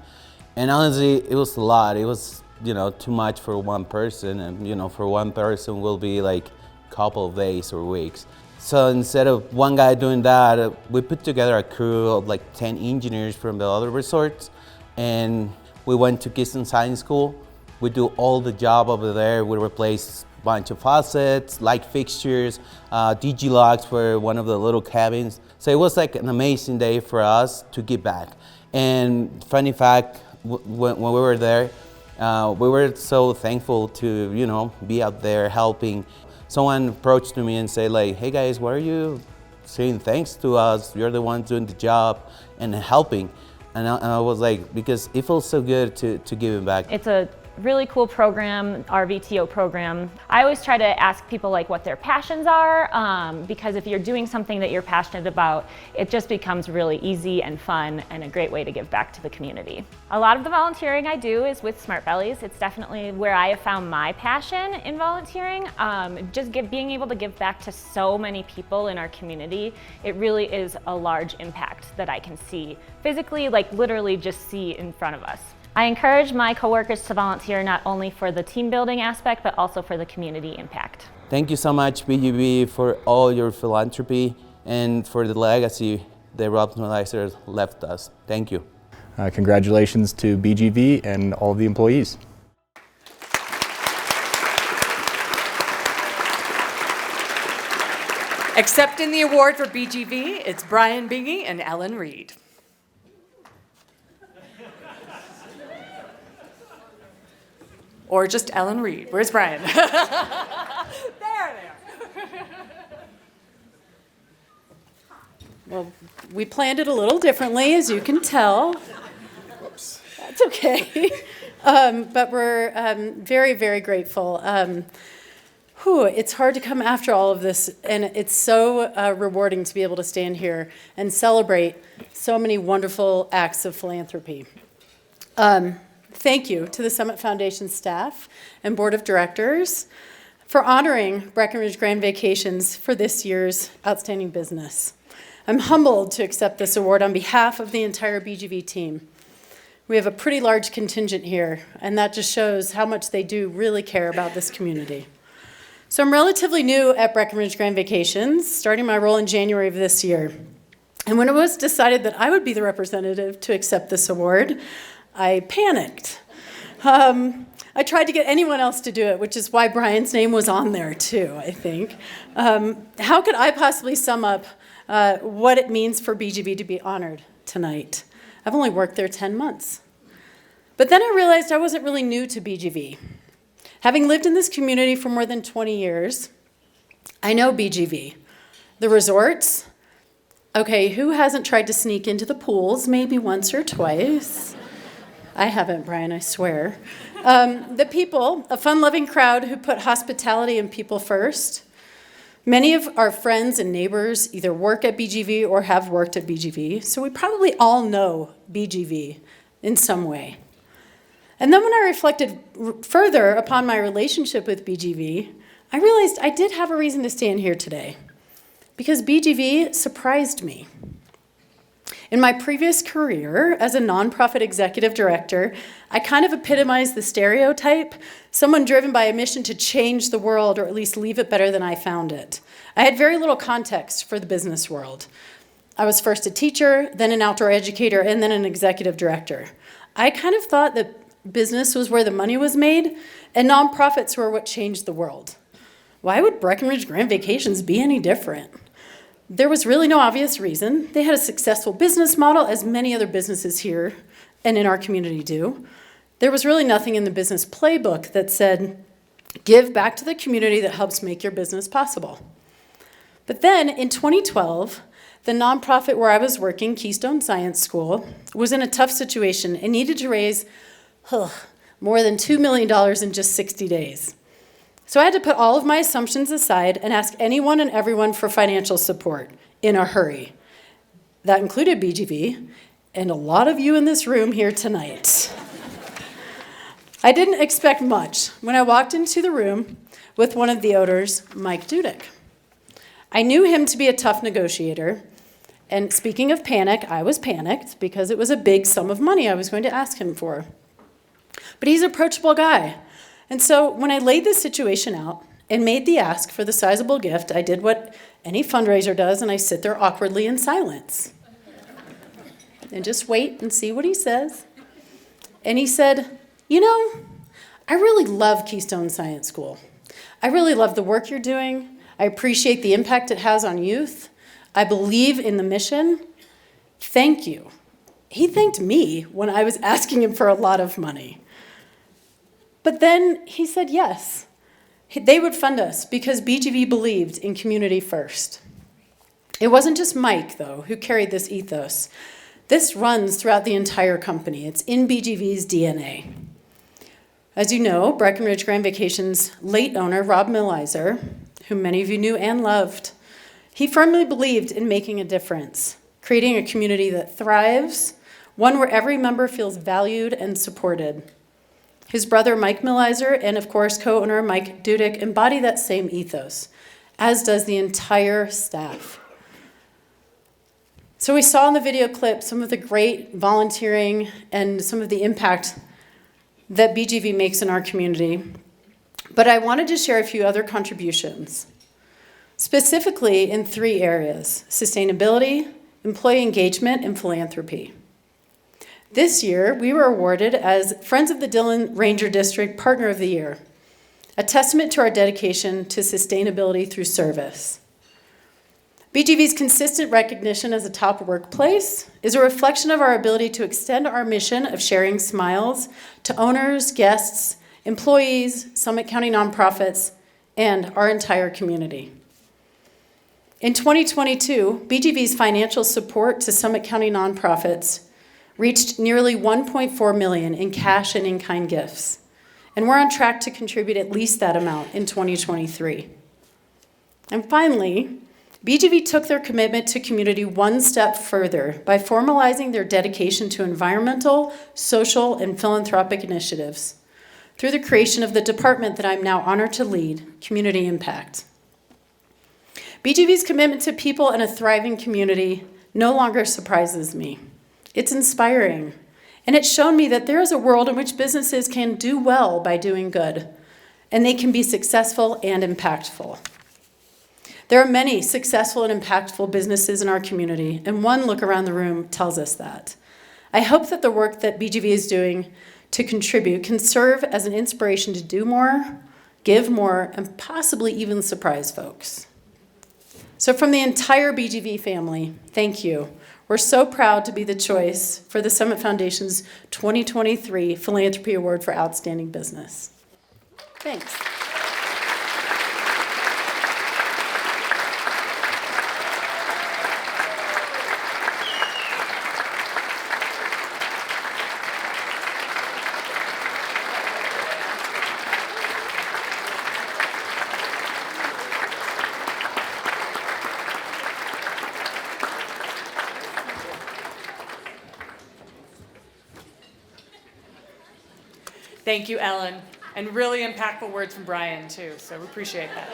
And honestly, it was a lot. It was, too much for one person, and for one person will be like a couple of days or weeks. So instead of one guy doing that, we put together a crew of like 10 engineers from the other resorts, and we went to Keystone Science School. We do all the job over there. We replace a bunch of faucets, light fixtures, DG-locks for one of the little cabins. So it was like an amazing day for us to give back. And funny fact, when we were there, we were so thankful to, be out there helping. Someone approached me and said like, hey guys, why are you saying thanks to us? You're the ones doing the job and helping. And I was like, because it feels so good to give it back. It's a really cool program, our VTO program. I always try to ask people like what their passions are, because if you're doing something that you're passionate about, it just becomes really easy and fun and a great way to give back to the community. A lot of the volunteering I do is with Smart Bellies. It's definitely where I have found my passion in volunteering. Being able to give back to so many people in our community, it really is a large impact that I can see physically, like literally just see in front of us. I encourage my coworkers to volunteer not only for the team building aspect, but also for the community impact. Thank you so much, BGV, for all your philanthropy and for the legacy that Rob Neuleiser left us. Thank you. Congratulations to BGV and all the employees. Accepting the award for BGV, it's Brian Bingy and Ellen Reed. Or just Ellen Reed. Where's Brian? There. Well, we planned it a little differently, as you can tell. Whoops. That's okay. But we're very, very grateful. It's hard to come after all of this, and it's so rewarding to be able to stand here and celebrate so many wonderful acts of philanthropy. Thank you to the Summit Foundation staff and board of directors for honoring Breckenridge Grand Vacations for this year's outstanding business. I'm humbled to accept this award on behalf of the entire BGV team. We have a pretty large contingent here, and that just shows how much they do really care about this community. So I'm relatively new at Breckenridge Grand Vacations, starting my role in January of this year. And when it was decided that I would be the representative to accept this award, I panicked. I tried to get anyone else to do it, which is why Brian's name was on there too, I think. How could I possibly sum up what it means for BGV to be honored tonight? I've only worked there 10 months. But then I realized I wasn't really new to BGV. Having lived in this community for more than 20 years, I know BGV. The resorts, okay, who hasn't tried to sneak into the pools maybe once or twice? I haven't, Brian, I swear. The people, a fun-loving crowd who put hospitality and people first. Many of our friends and neighbors either work at BGV or have worked at BGV, so we probably all know BGV in some way. And then when I reflected further upon my relationship with BGV, I realized I did have a reason to stand here today, because BGV surprised me. In my previous career as a nonprofit executive director, I kind of epitomized the stereotype, someone driven by a mission to change the world or at least leave it better than I found it. I had very little context for the business world. I was first a teacher, then an outdoor educator, and then an executive director. I kind of thought that business was where the money was made, and nonprofits were what changed the world. Why would Breckenridge Grand Vacations be any different? There was really no obvious reason. They had a successful business model, as many other businesses here and in our community do. There was really nothing in the business playbook that said, give back to the community that helps make your business possible. But then in 2012, the nonprofit where I was working, Keystone Science School, was in a tough situation and needed to raise more than $2 million in just 60 days. So I had to put all of my assumptions aside and ask anyone and everyone for financial support in a hurry. That included BGV and a lot of you in this room here tonight. I didn't expect much when I walked into the room with one of the owners, Mike Dudek. I knew him to be a tough negotiator, And speaking of panic, I was panicked because it was a big sum of money I was going to ask him for. But he's an approachable guy. And so when I laid this situation out and made the ask for the sizable gift, I did what any fundraiser does, and I sit there awkwardly in silence and just wait and see what he says. And he said, you know, I really love Keystone Science School. I really love the work you're doing. I appreciate the impact it has on youth. I believe in the mission. Thank you. He thanked me when I was asking him for a lot of money. But then he said yes. They would fund us because BGV believed in community first. It wasn't just Mike, though, who carried this ethos. This runs throughout the entire company. It's in BGV's DNA. As you know, Breckenridge Grand Vacations' late owner, Rob Millizer, whom many of you knew and loved, he firmly believed in making a difference, creating a community that thrives, one where every member feels valued and supported. His brother, Mike Millizer, and of course, co-owner Mike Dudick, embody that same ethos, as does the entire staff. So we saw in the video clip some of the great volunteering and some of the impact that BGV makes in our community. But I wanted to share a few other contributions, specifically in 3 areas: sustainability, employee engagement, and philanthropy. This year, we were awarded as Friends of the Dillon Ranger District Partner of the Year, a testament to our dedication to sustainability through service. BGV's consistent recognition as a top workplace is a reflection of our ability to extend our mission of sharing smiles to owners, guests, employees, Summit County nonprofits, and our entire community. In 2022, BGV's financial support to Summit County nonprofits reached nearly $1.4 million in cash and in-kind gifts, and we're on track to contribute at least that amount in 2023. And finally, BGV took their commitment to community one step further by formalizing their dedication to environmental, social, and philanthropic initiatives through the creation of the department that I'm now honored to lead, Community Impact. BGV's commitment to people and a thriving community no longer surprises me. It's inspiring, and it's shown me that there is a world in which businesses can do well by doing good, and they can be successful and impactful. There are many successful and impactful businesses in our community, and one look around the room tells us that. I hope that the work that BGV is doing to contribute can serve as an inspiration to do more, give more, and possibly even surprise folks. So from the entire BGV family, thank you. We're so proud to be the choice for the Summit Foundation's 2023 Philanthropy Award for Outstanding Business. Thanks. Thank you, Ellen. And really impactful words from Brian, too, so we appreciate that.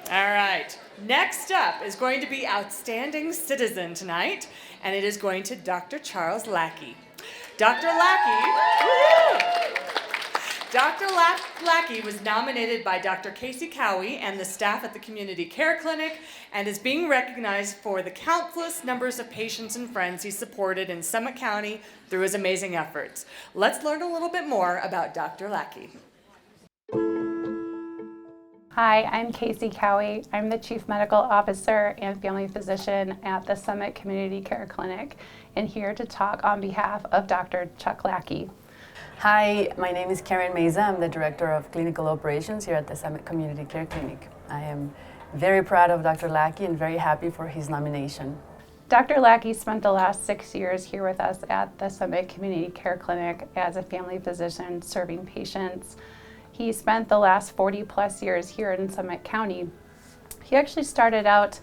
All right. Next up is going to be Outstanding Citizen tonight, and it is going to Dr. Charles Lackey. Dr. Lackey was nominated by Dr. Casey Cowie and the staff at the Community Care Clinic and is being recognized for the countless numbers of patients and friends he supported in Summit County through his amazing efforts. Let's learn a little bit more about Dr. Lackey. Hi, I'm Casey Cowie. I'm the Chief Medical Officer and Family Physician at the Summit Community Care Clinic, and here to talk on behalf of Dr. Chuck Lackey. Hi, my name is Karen Meza. I'm the Director of Clinical Operations here at the Summit Community Care Clinic. I am very proud of Dr. Lackey and very happy for his nomination. Dr. Lackey spent the last 6 years here with us at the Summit Community Care Clinic as a family physician serving patients. He spent the last 40 plus years here in Summit County. He actually started out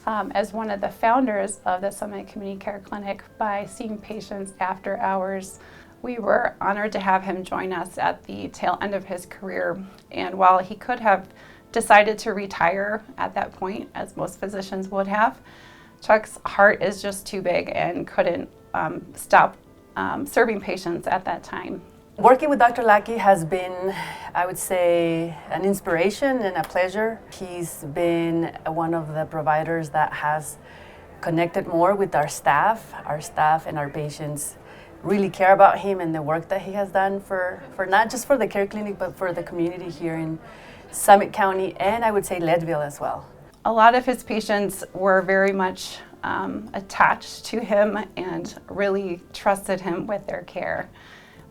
as one of the founders of the Summit Community Care Clinic by seeing patients after hours. We were honored to have him join us at the tail end of his career, and while he could have decided to retire at that point, as most physicians would have. Chuck's heart is just too big and couldn't stop serving patients at that time. Working with Dr. Lackey has been, I would say, an inspiration and a pleasure. He's been one of the providers that has connected more with our staff and our patients really care about him and the work that he has done for not just for the care clinic, but for the community here in Summit County, and I would say Leadville as well. A lot of his patients were very much attached to him and really trusted him with their care.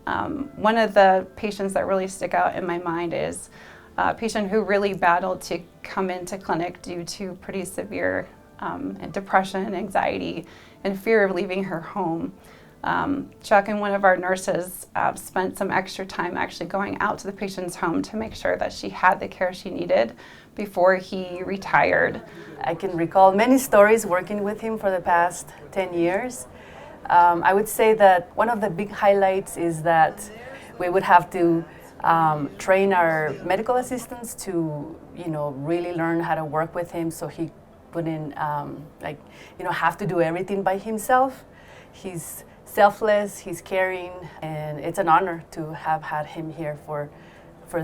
One of the patients that really stick out in my mind is a patient who really battled to come into clinic due to pretty severe depression, anxiety, and fear of leaving her home. Chuck and one of our nurses spent some extra time actually going out to the patient's home to make sure that she had the care she needed before he retired. I can recall many stories working with him for the past 10 years. I would say that one of the big highlights is that we would have to train our medical assistants to, really learn how to work with him so he wouldn't, have to do everything by himself. He's selfless, he's caring, and it's an honor to have had him here for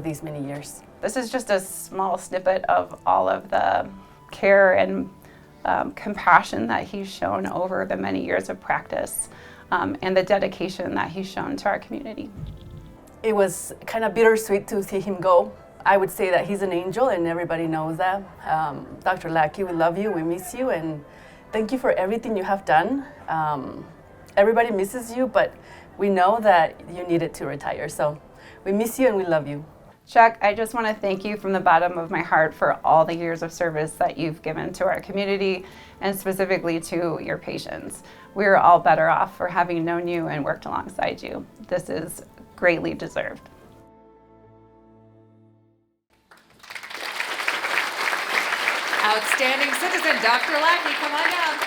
these many years. This is just a small snippet of all of the care and compassion that he's shown over the many years of practice and the dedication that he's shown to our community. It was kind of bittersweet to see him go. I would say that he's an angel and everybody knows that. Dr. Lackey, we love you, we miss you, and thank you for everything you have done. Everybody misses you, but we know that you needed to retire, so we miss you and we love you. Chuck, I just want to thank you from the bottom of my heart for all the years of service that you've given to our community and specifically to your patients. We're all better off for having known you and worked alongside you. This is greatly deserved. Outstanding citizen, Dr. Lackey, come on down.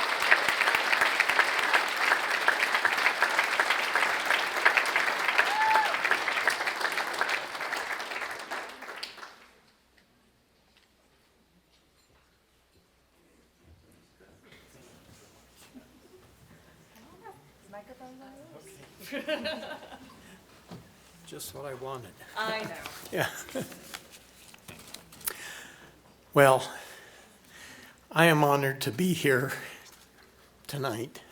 Just what I wanted. I know. Yeah. Well, I am honored to be here tonight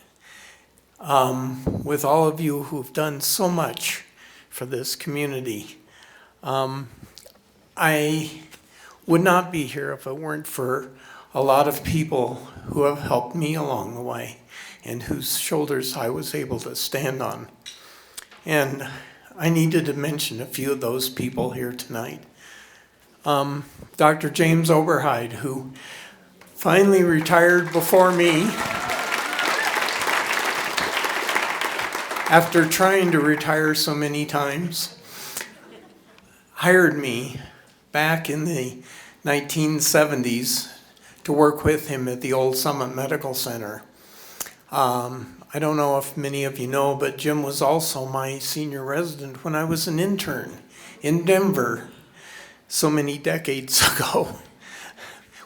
with all of you who've done so much for this community. I would not be here if it weren't for a lot of people who have helped me along the way and whose shoulders I was able to stand on. And I needed to mention a few of those people here tonight. Dr. James Oberheide, who finally retired before me after trying to retire so many times, hired me back in the 1970s to work with him at the old Summit Medical Center. I don't know if many of you know, but Jim was also my senior resident when I was an intern in Denver so many decades ago.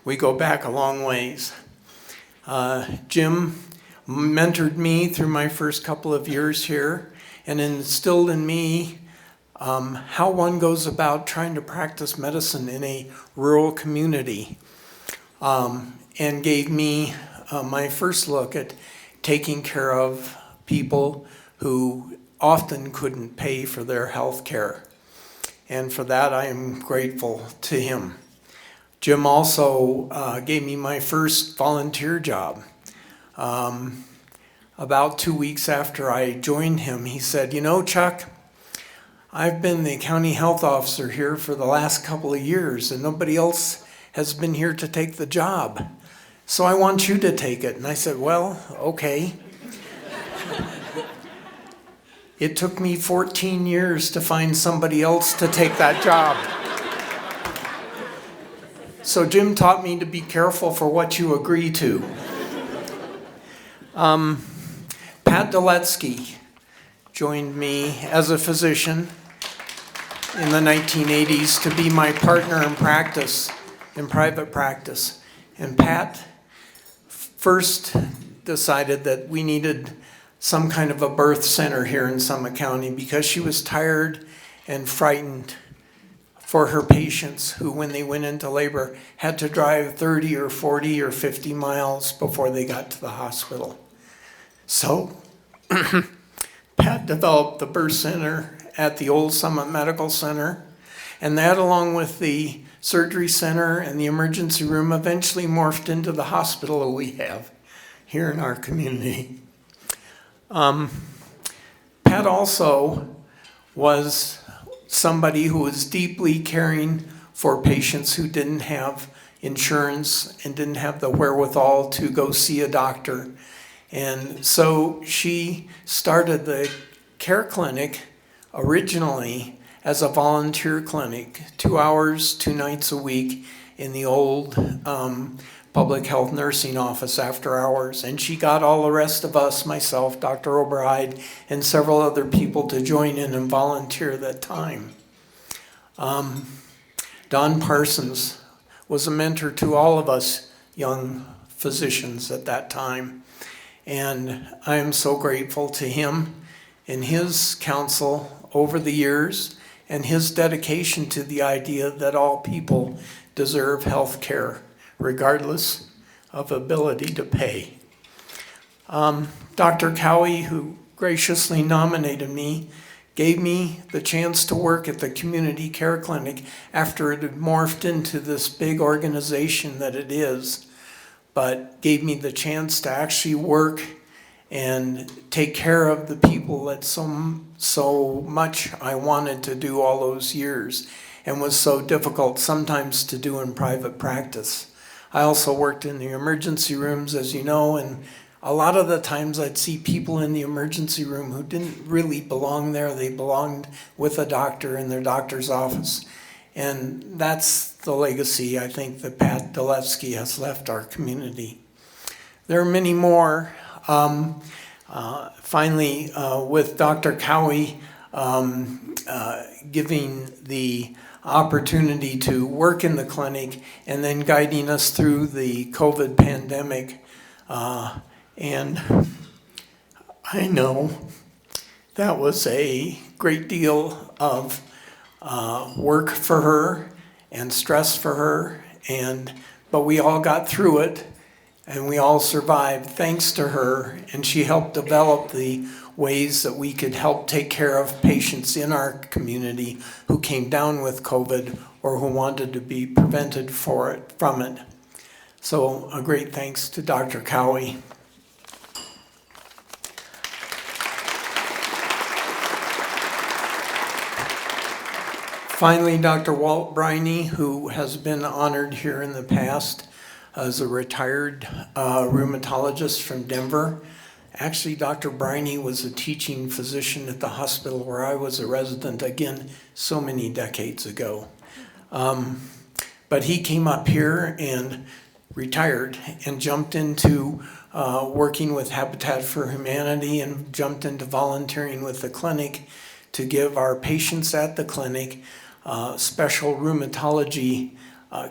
We go back a long ways. Jim mentored me through my first couple of years here and instilled in me how one goes about trying to practice medicine in a rural community, and gave me my first look at taking care of people who often couldn't pay for their health care. And for that, I am grateful to him. Jim also gave me my first volunteer job. About 2 weeks after I joined him, he said, "You know, Chuck, I've been the county health officer here for the last couple of years and nobody else has been here to take the job. So I want you to take it." And I said, "Well, okay." It took me 14 years to find somebody else to take that job. So Jim taught me to be careful for what you agree to. Pat Doletsky joined me as a physician in the 1980s to be my partner in practice in private practice. And Pat first decided that we needed some kind of a birth center here in Summit County because she was tired and frightened for her patients who, when they went into labor, had to drive 30 or 40 or 50 miles before they got to the hospital. So Pat developed the birth center at the old Summit Medical Center, and that, along with the surgery center and the emergency room, eventually morphed into the hospital that we have here in our community. Pat also was somebody who was deeply caring for patients who didn't have insurance and didn't have the wherewithal to go see a doctor. And so she started the care clinic originally as a volunteer clinic, 2 hours, 2 nights a week in the old public health nursing office after hours. And she got all the rest of us, myself, Dr. Oberheide, and several other people to join in and volunteer that time. Don Parsons was a mentor to all of us young physicians at that time. And I am so grateful to him and his counsel over the years and his dedication to the idea that all people deserve health care, regardless of ability to pay. Dr. Cowie, who graciously nominated me, gave me the chance to work at the community care clinic after it had morphed into this big organization that it is, but gave me the chance to actually work and take care of the people that so much I wanted to do all those years and was so difficult sometimes to do in private practice. I also worked in the emergency rooms, as you know, and a lot of the times I'd see people in the emergency room who didn't really belong there. They belonged with a doctor in their doctor's office. And that's the legacy I think that Pat Dolevsky has left our community. There are many more. Finally, with Dr. Cowie giving the opportunity to work in the clinic and then guiding us through the COVID pandemic. And I know that was a great deal of work for her and stress for her, but we all got through it and we all survived thanks to her, and she helped develop the ways that we could help take care of patients in our community who came down with COVID or who wanted to be prevented from it. So a great thanks to Dr. Cowie. Finally, Dr. Walt Briney, who has been honored here in the past as a retired rheumatologist from Denver. Actually, Dr. Briney was a teaching physician at the hospital where I was a resident, again, so many decades ago. But he came up here and retired and jumped into working with Habitat for Humanity and jumped into volunteering with the clinic to give our patients at the clinic special rheumatology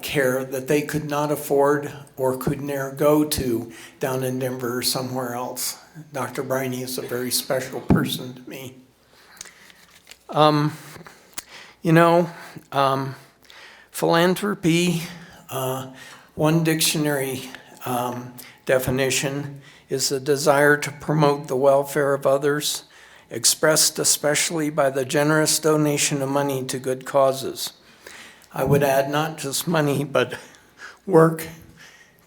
care that they could not afford or could never go to down in Denver or somewhere else. Dr. Briney is a very special person to me. Philanthropy, one dictionary definition is the desire to promote the welfare of others, expressed especially by the generous donation of money to good causes. I would add not just money, but work,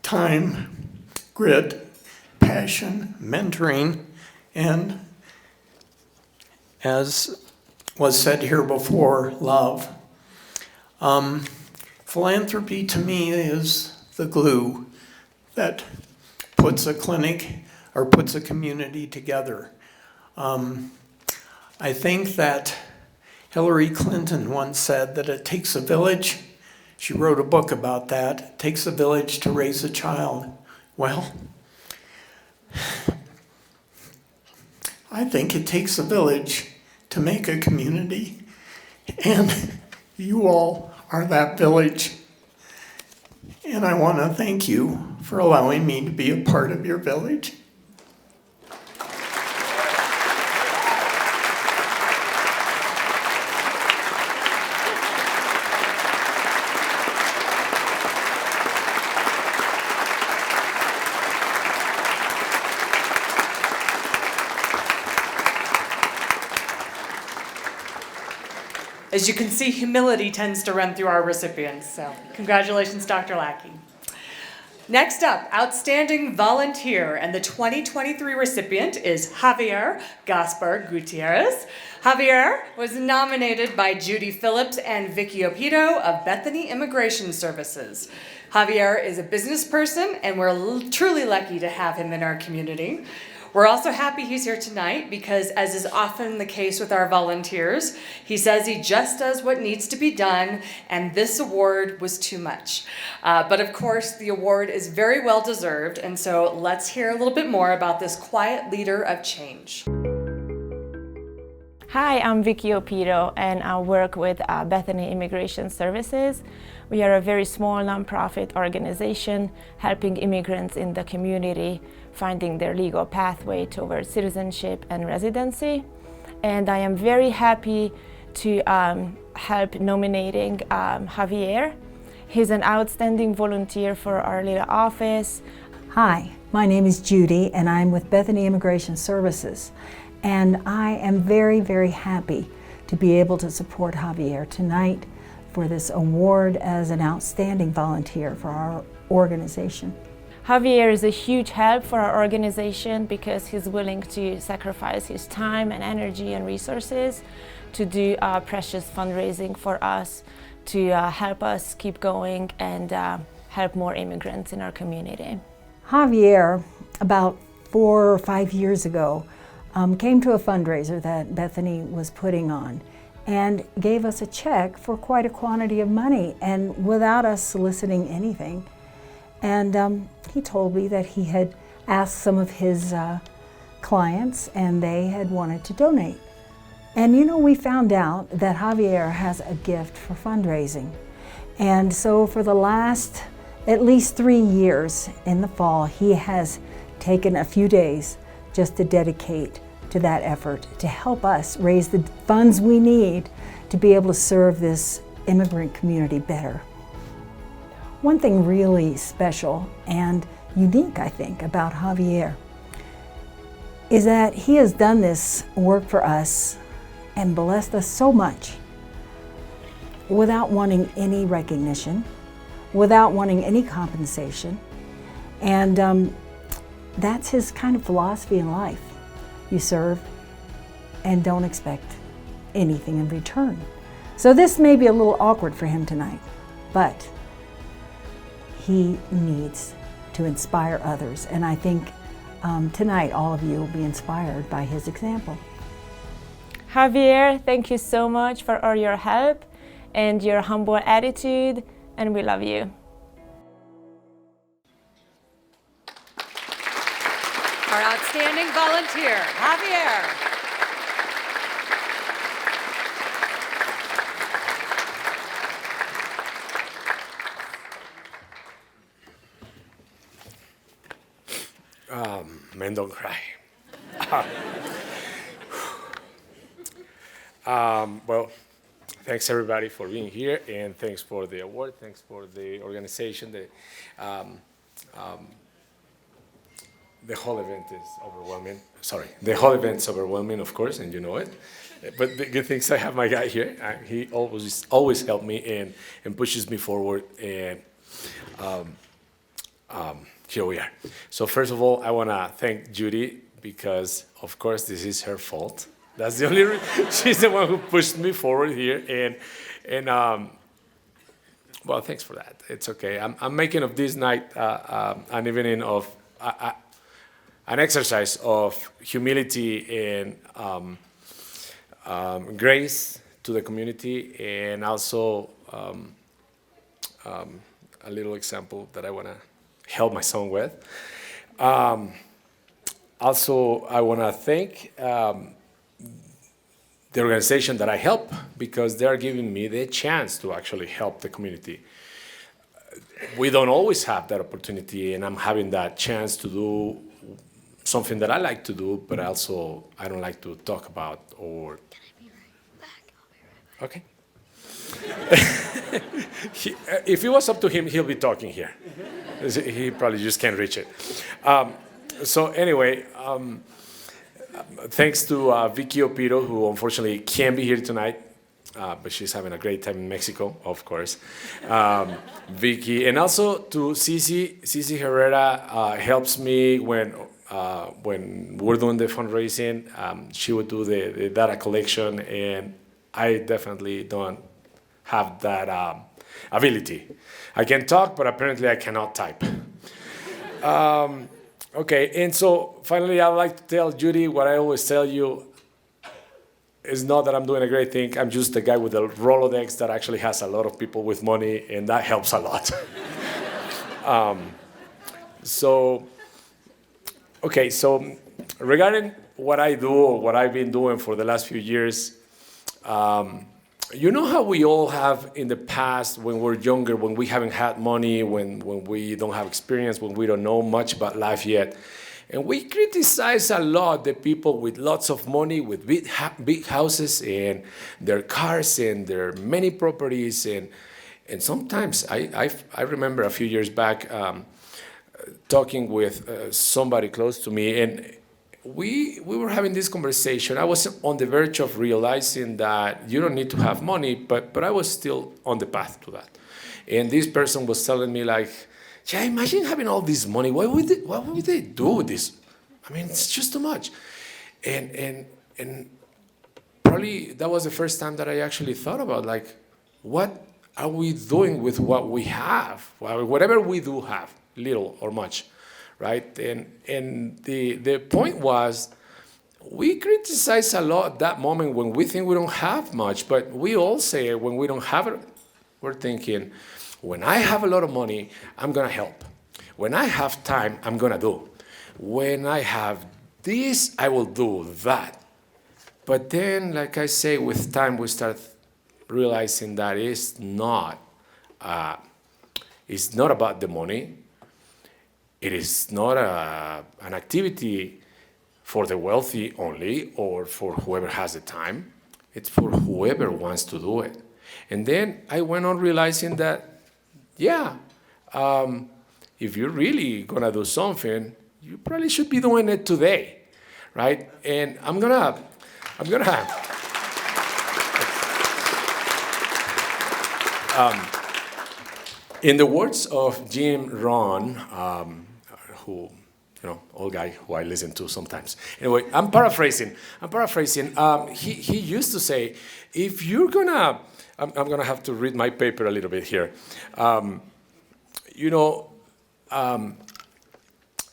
time, grit, passion, mentoring, and, as was said here before, love. Philanthropy to me is the glue that puts a clinic or puts a community together. I think that Hillary Clinton once said that it takes a village. She wrote a book about that. It takes a village to raise a child. Well, I think it takes a village to make a community, and you all are that village. And I want to thank you for allowing me to be a part of your village. As you can see, humility tends to run through our recipients, so congratulations, Dr. Lackey. Next up, Outstanding Volunteer, and the 2023 recipient is Javier Gaspar Gutierrez. Javier was nominated by Judy Phillips and Vicky Opito of Bethany Immigration Services. Javier is a business person, and we're truly lucky to have him in our community. We're also happy he's here tonight because, as is often the case with our volunteers, he says he just does what needs to be done, and this award was too much. But of course, the award is very well deserved, and so let's hear a little bit more about this quiet leader of change. Hi, I'm Vicky Opito, and I work with Bethany Immigration Services. We are a very small nonprofit organization helping immigrants in the community finding their legal pathway towards citizenship and residency. And I am very happy to help nominating Javier. He's an outstanding volunteer for our little office. Hi, my name is Judy, and I'm with Bethany Immigration Services. And I am very, very happy to be able to support Javier tonight for this award as an outstanding volunteer for our organization. Javier is a huge help for our organization because he's willing to sacrifice his time and energy and resources to do precious fundraising for us, to help us keep going and help more immigrants in our community. Javier, about 4 or 5 years ago, came to a fundraiser that Bethany was putting on and gave us a check for quite a quantity of money, and without us soliciting anything. And he told me that he had asked some of his clients and they had wanted to donate. And you know, we found out that Javier has a gift for fundraising. And so for the last at least 3 years in the fall, he has taken a few days just to dedicate to that effort to help us raise the funds we need to be able to serve this immigrant community better. One thing really special and unique, I think, about Javier is that he has done this work for us and blessed us so much without wanting any recognition, without wanting any compensation. And that's his kind of philosophy in life. You serve and don't expect anything in return. So this may be a little awkward for him tonight, but he needs to inspire others. And I think tonight all of you will be inspired by his example. Javier, thank you so much for all your help and your humble attitude, and we love you. Our outstanding volunteer, Javier. Men don't cry. Well, thanks everybody for being here, and thanks for the award. Thanks for the organization. The whole event is overwhelming. Sorry, the whole event's overwhelming, of course, and you know it. But the good thing is I have my guy here. He always helps me and pushes me forward. And here we are. So first of all, I want to thank Judy because, of course, this is her fault. That's the only reason. She's the one who pushed me forward here. And well, thanks for that. It's okay. I'm making of this night an evening of an exercise of humility and grace to the community, and also a little example that I want to help my son with. Also, I want to thank the organization that I help because they are giving me the chance to actually help the community. we don't always have that opportunity, and I'm having that chance to do something that I like to do, but also I don't like to talk about or. Okay. If it was up to him, he'll be talking here. He probably just can't reach it. So anyway, thanks to Vicky Opiro, who unfortunately can't be here tonight, but she's having a great time in Mexico, of course. Vicky, and also to Cici Herrera helps me when we're doing the fundraising. She would do the data collection, and I definitely don't have that ability. I can talk, but apparently I cannot type. Okay, and so finally, I'd like to tell Judy what I always tell you is not that I'm doing a great thing. I'm just the guy with a Rolodex that actually has a lot of people with money, and that helps a lot. Okay, so regarding what I do or what I've been doing for the last few years, you know how we all have in the past when we're younger, when we haven't had money, when we don't have experience, when we don't know much about life yet. And we criticize a lot the people with lots of money, with big houses and their cars and their many properties. And sometimes I remember a few years back talking with somebody close to me, and we were having this conversation. I was on the verge of realizing that you don't need to have money, but I was still on the path to that. And this person was telling me like, yeah, imagine having all this money. Why would they do this? I mean, it's just too much. And probably that was the first time that I actually thought about like, what are we doing with what we have? Well, whatever we do have, little or much. Right? And the point was, we criticize a lot at that moment when we think we don't have much, but we all say when we don't have it, we're thinking, when I have a lot of money, I'm gonna help. When I have time, I'm gonna do. When I have this, I will do that. But then, like I say, with time, we start realizing that it's not about the money. It is not an activity for the wealthy only or for whoever has the time. It's for whoever wants to do it. And then I went on realizing that, yeah, if you're really going to do something, you probably should be doing it today, right? And I'm gonna in the words of Jim Rohn, who, old guy who I listen to sometimes. Anyway, I'm paraphrasing. He used to say, if you're gonna, I'm gonna have to read my paper a little bit here.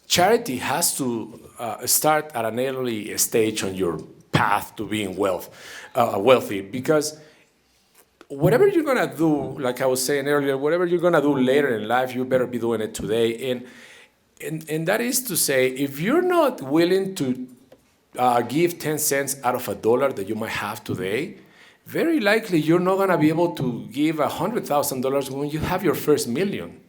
Charity has to start at an early stage on your path to being wealthy, because whatever you're gonna do, like I was saying earlier, whatever you're gonna do later in life, you better be doing it today. And that is to say, if you're not willing to give 10 cents out of $1 that you might have today, very likely you're not gonna be able to give $100,000 when you have your first million.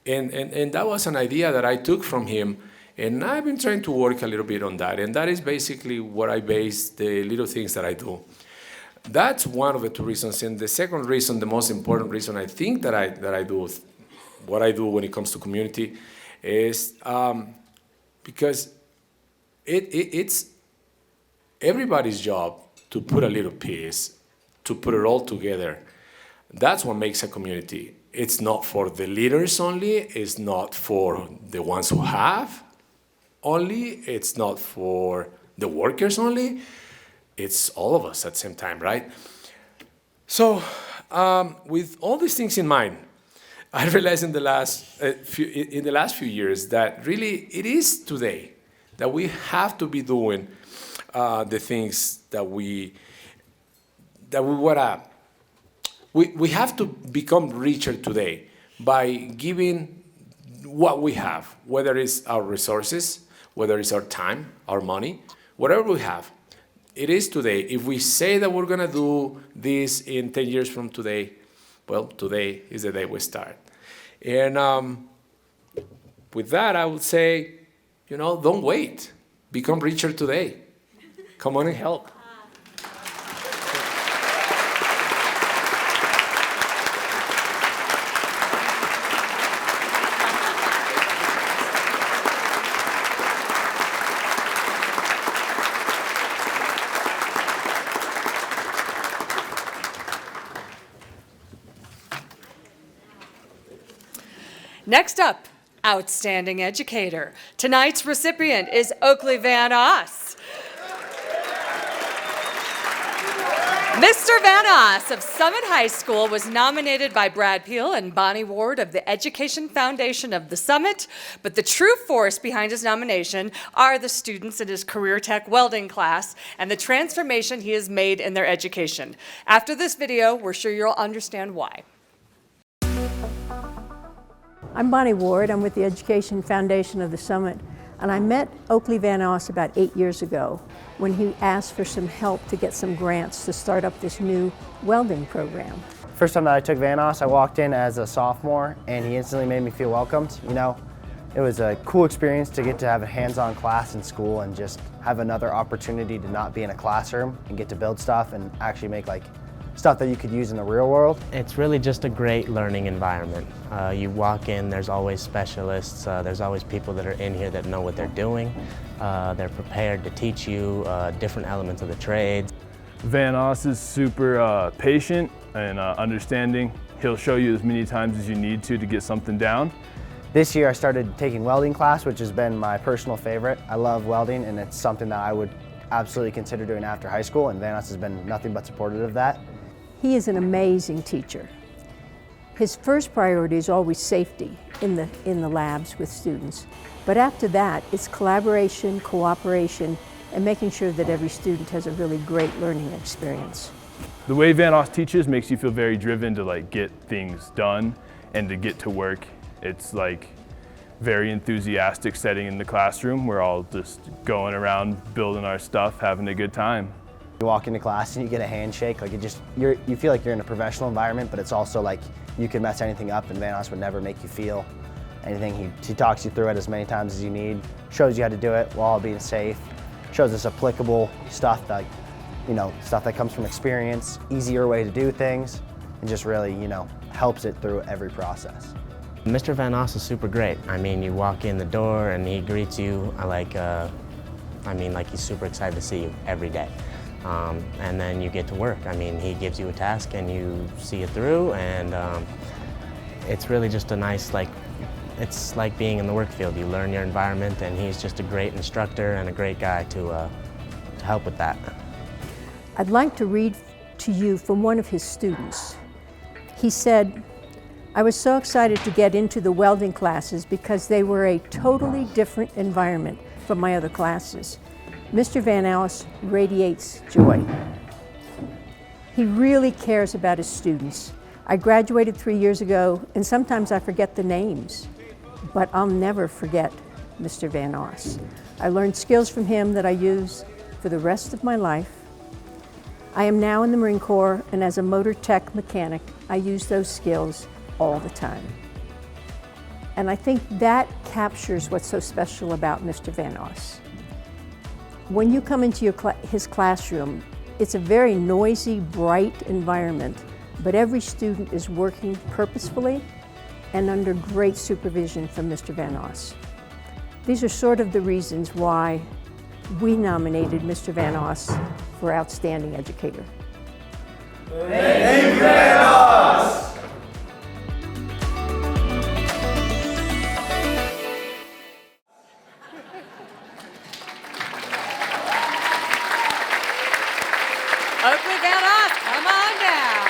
And that was an idea that I took from him, and I've been trying to work a little bit on that. And that is basically what I base the little things that I do. That's one of the two reasons. And the second reason, the most important reason I think that I do what I do when it comes to community is because it's everybody's job to put a little piece, to put it all together. That's what makes a community. It's not for the leaders only. It's not for the ones who have only. It's not for the workers only. It's all of us at the same time, right? So with all these things in mind, I realized in the last few years that really it is today that we have to be doing the things that we wanna. We have to become richer today by giving what we have, whether it's our resources, whether it's our time, our money, whatever we have. It is today. If we say that we're going to do this in 10 years from today, well, today is the day we start. And with that, I would say, don't wait. Become richer today. Come on and help. Next up, outstanding educator. Tonight's recipient is Oakley Van Oss. Mr. Van Oss of Summit High School was nominated by Brad Peel and Bonnie Ward of the Education Foundation of the Summit, but the true force behind his nomination are the students in his Career Tech welding class and the transformation he has made in their education. After this video, we're sure you'll understand why. I'm Bonnie Ward. I'm with the Education Foundation of the Summit, and I met Oakley Van Oss about 8 years ago when he asked for some help to get some grants to start up this new welding program. First time that I took Van Oss, I walked in as a sophomore, and he instantly made me feel welcomed. It was a cool experience to get to have a hands-on class in school and just have another opportunity to not be in a classroom and get to build stuff and actually make stuff that you could use in the real world. It's really just a great learning environment. You walk in, there's always specialists, there's always people that are in here that know what they're doing. They're prepared to teach you different elements of the trades. Van Oss is super patient and understanding. He'll show you as many times as you need to get something down. This year I started taking welding class, which has been my personal favorite. I love welding, and it's something that I would absolutely consider doing after high school, and Van Oss has been nothing but supportive of that. He is an amazing teacher. His first priority is always safety in the labs with students. But after that, it's collaboration, cooperation, and making sure that every student has a really great learning experience. The way Van Oss teaches makes you feel very driven to get things done and to get to work. It's very enthusiastic setting in the classroom. We're all just going around building our stuff, having a good time. You walk into class and you get a handshake, you feel like you're in a professional environment, but it's also you can mess anything up, and Van Oss would never make you feel anything. He talks you through it as many times as you need, shows you how to do it while being safe, shows us applicable stuff stuff that comes from experience, easier way to do things, and just really, helps it through every process. Mr. Van Oss is super great. I mean, you walk in the door and he greets you like he's super excited to see you every day. And then you get to work. I mean, he gives you a task and you see it through, and it's really just a nice, it's like being in the work field. You learn your environment, and he's just a great instructor and a great guy to help with that. I'd like to read to you from one of his students. He said, "I was so excited to get into the welding classes because they were a totally different environment from my other classes. Mr. Van Oss radiates joy. He really cares about his students. I graduated 3 years ago, and sometimes I forget the names, but I'll never forget Mr. Van Oss. I learned skills from him that I use for the rest of my life. I am now in the Marine Corps, and as a motor tech mechanic, I use those skills all the time." And I think that captures what's so special about Mr. Van Oss. When you come into his classroom, it's a very noisy, bright environment, but every student is working purposefully and under great supervision from Mr. Van Oss. These are sort of the reasons why we nominated Mr. Van Oss for Outstanding Educator. Thank you, Van Oss! Oakley Van Oss, come on down.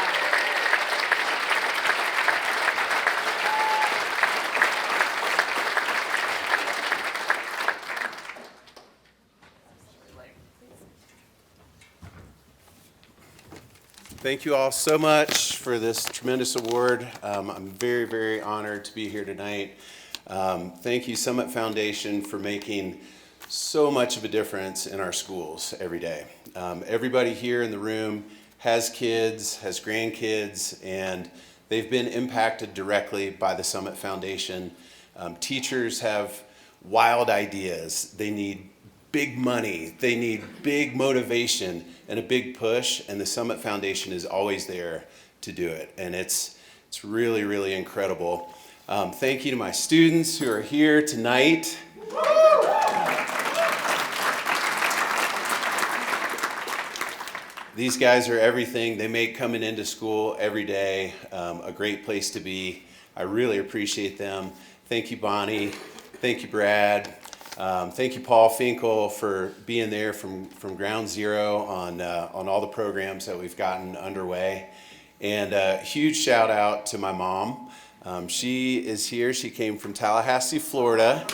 Thank you all so much for this tremendous award. I'm very, very honored to be here tonight. Thank you, Summit Foundation, for making so much of a difference in our schools every day. Everybody here in the room has kids, has grandkids, and they've been impacted directly by the Summit Foundation. Teachers have wild ideas. They need big money. They need big motivation and a big push, and the Summit Foundation is always there to do it. And it's really, really incredible. Thank you to my students who are here tonight. These guys are everything. They make coming into school every day a great place to be. I really appreciate them. Thank you, Bonnie. Thank you, Brad. Thank you, Paul Finkel, for being there from ground zero on all the programs that we've gotten underway. And a huge shout out to my mom. She is here. She came from Tallahassee, Florida.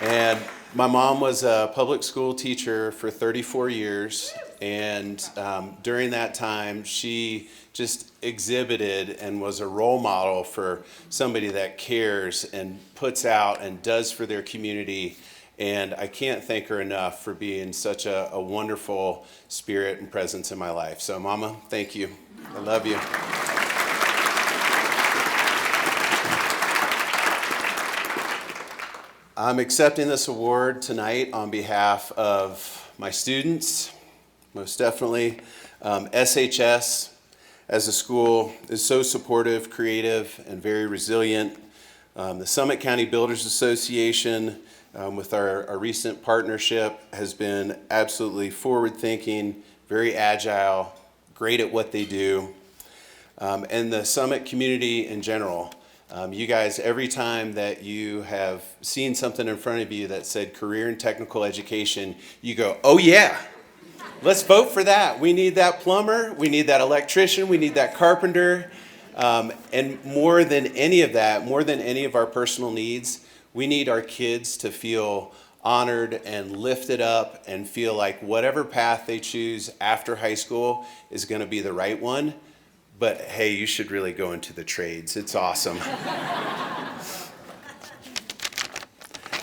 And my mom was a public school teacher for 34 years, and during that time, she just exhibited and was a role model for somebody that cares and puts out and does for their community. And I can't thank her enough for being such a wonderful spirit and presence in my life. So, Mama, thank you. I love you. I'm accepting this award tonight on behalf of my students, most definitely. SHS as a school is so supportive, creative, and very resilient. The Summit County Builders Association, with our recent partnership, has been absolutely forward-thinking, very agile, great at what they do. And the Summit community in general. You guys, every time that you have seen something in front of you that said career and technical education, you go, oh yeah, let's vote for that. We need that plumber, we need that electrician, we need that carpenter. And more than any of that, more than any of our personal needs, we need our kids to feel honored and lifted up and feel like whatever path they choose after high school is going to be the right one. But hey, you should really go into the trades. It's awesome.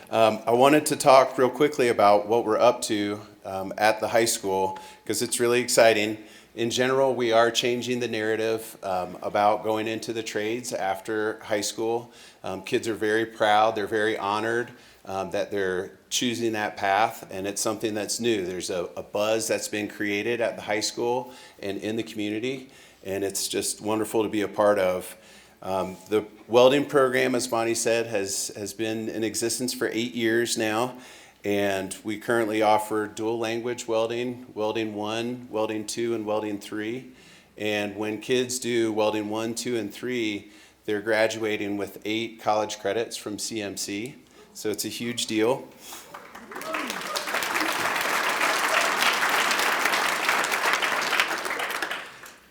I wanted to talk real quickly about what we're up to at the high school, because it's really exciting. In general, we are changing the narrative about going into the trades after high school. Kids are very proud, they're very honored that they're choosing that path, and it's something that's new. There's a buzz that's been created at the high school and in the community, and it's just wonderful to be a part of. The welding program, as Bonnie said, has been in existence for 8 years now, and we currently offer dual language welding, Welding 1, Welding 2, and Welding 3. And when kids do Welding 1, 2, and 3, they're graduating with 8 college credits from CMC, so it's a huge deal.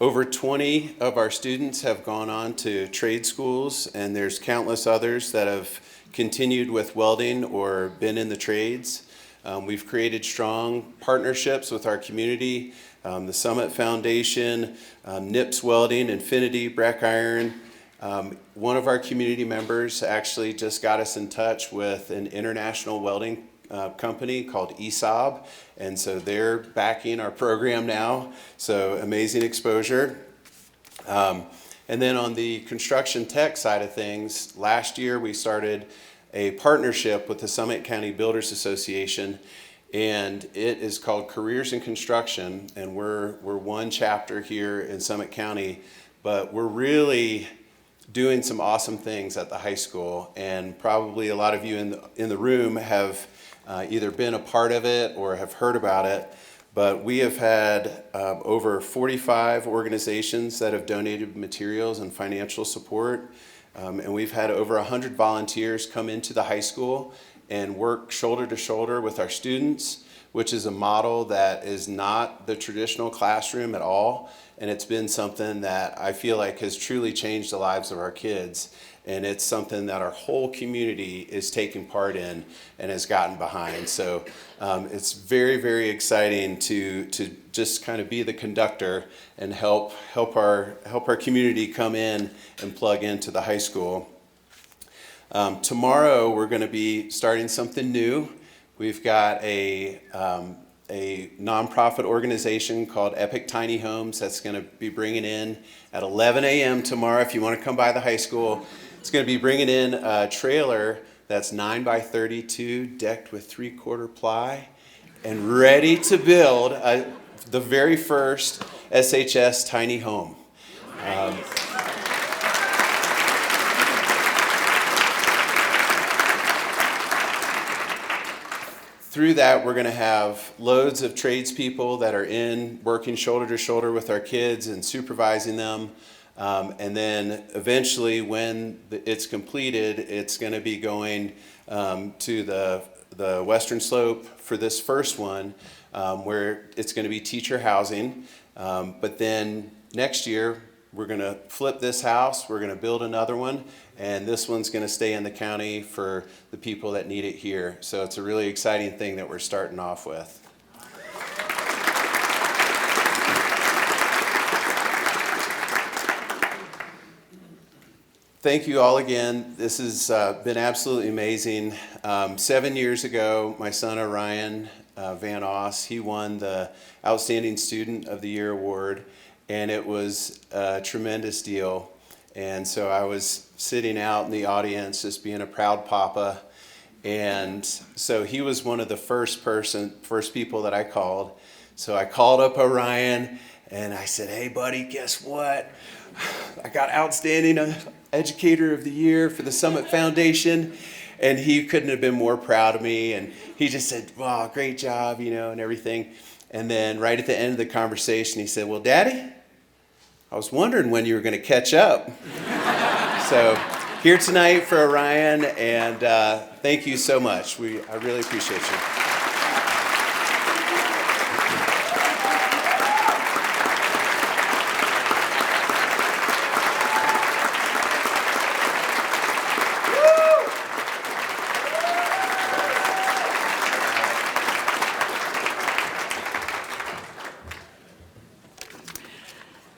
Over 20 of our students have gone on to trade schools, and there's countless others that have continued with welding or been in the trades. We've created strong partnerships with our community, the Summit Foundation, NIPS Welding, Infinity, Breck Iron. One of our community members actually just got us in touch with an international welding company called ESOB, and so they're backing our program now, so amazing exposure. And then on the construction tech side of things, last year we started a partnership with the Summit County Builders Association, and it is called Careers in Construction, and we're one chapter here in Summit County, but we're really doing some awesome things at the high school, and probably a lot of you in the room have either been a part of it or have heard about it, but we have had over 45 organizations that have donated materials and financial support, and we've had over 100 volunteers come into the high school and work shoulder to shoulder with our students, which is a model that is not the traditional classroom at all, and it's been something that I feel like has truly changed the lives of our kids. And it's something that our whole community is taking part in and has gotten behind. So it's very, very exciting to just kind of be the conductor and help our community come in and plug into the high school. Tomorrow we're going to be starting something new. We've got a a nonprofit organization called Epic Tiny Homes that's going to be bringing in at 11 a.m. tomorrow. If you want to come by the high school, it's going to be bringing in a trailer that's 9 by 32, decked with 3/4 ply, and ready to build the very first SHS tiny home. Through that, we're going to have loads of tradespeople that are in working shoulder to shoulder with our kids and supervising them. And then eventually, when it's completed, it's going to be going to the Western Slope for this first one, where it's going to be teacher housing. But then next year, we're going to flip this house, we're going to build another one, and this one's going to stay in the county for the people that need it here. So it's a really exciting thing that we're starting off with. Thank you all again. This has been absolutely amazing. 7 years ago, my son Orion Van Oss, he won the Outstanding Student of the Year award, and it was a tremendous deal. And so I was sitting out in the audience just being a proud papa, and so he was one of the first people that I called. So I called up Orion and I said, "Hey buddy, guess what? I got Outstanding Educator of the Year for the Summit Foundation." And he couldn't have been more proud of me, and he just said, "Wow, great job," and everything. And then right at the end of the conversation, he said, "Well, Daddy, I was wondering when you were going to catch up." So here tonight for Orion, and thank you so much. I really appreciate you.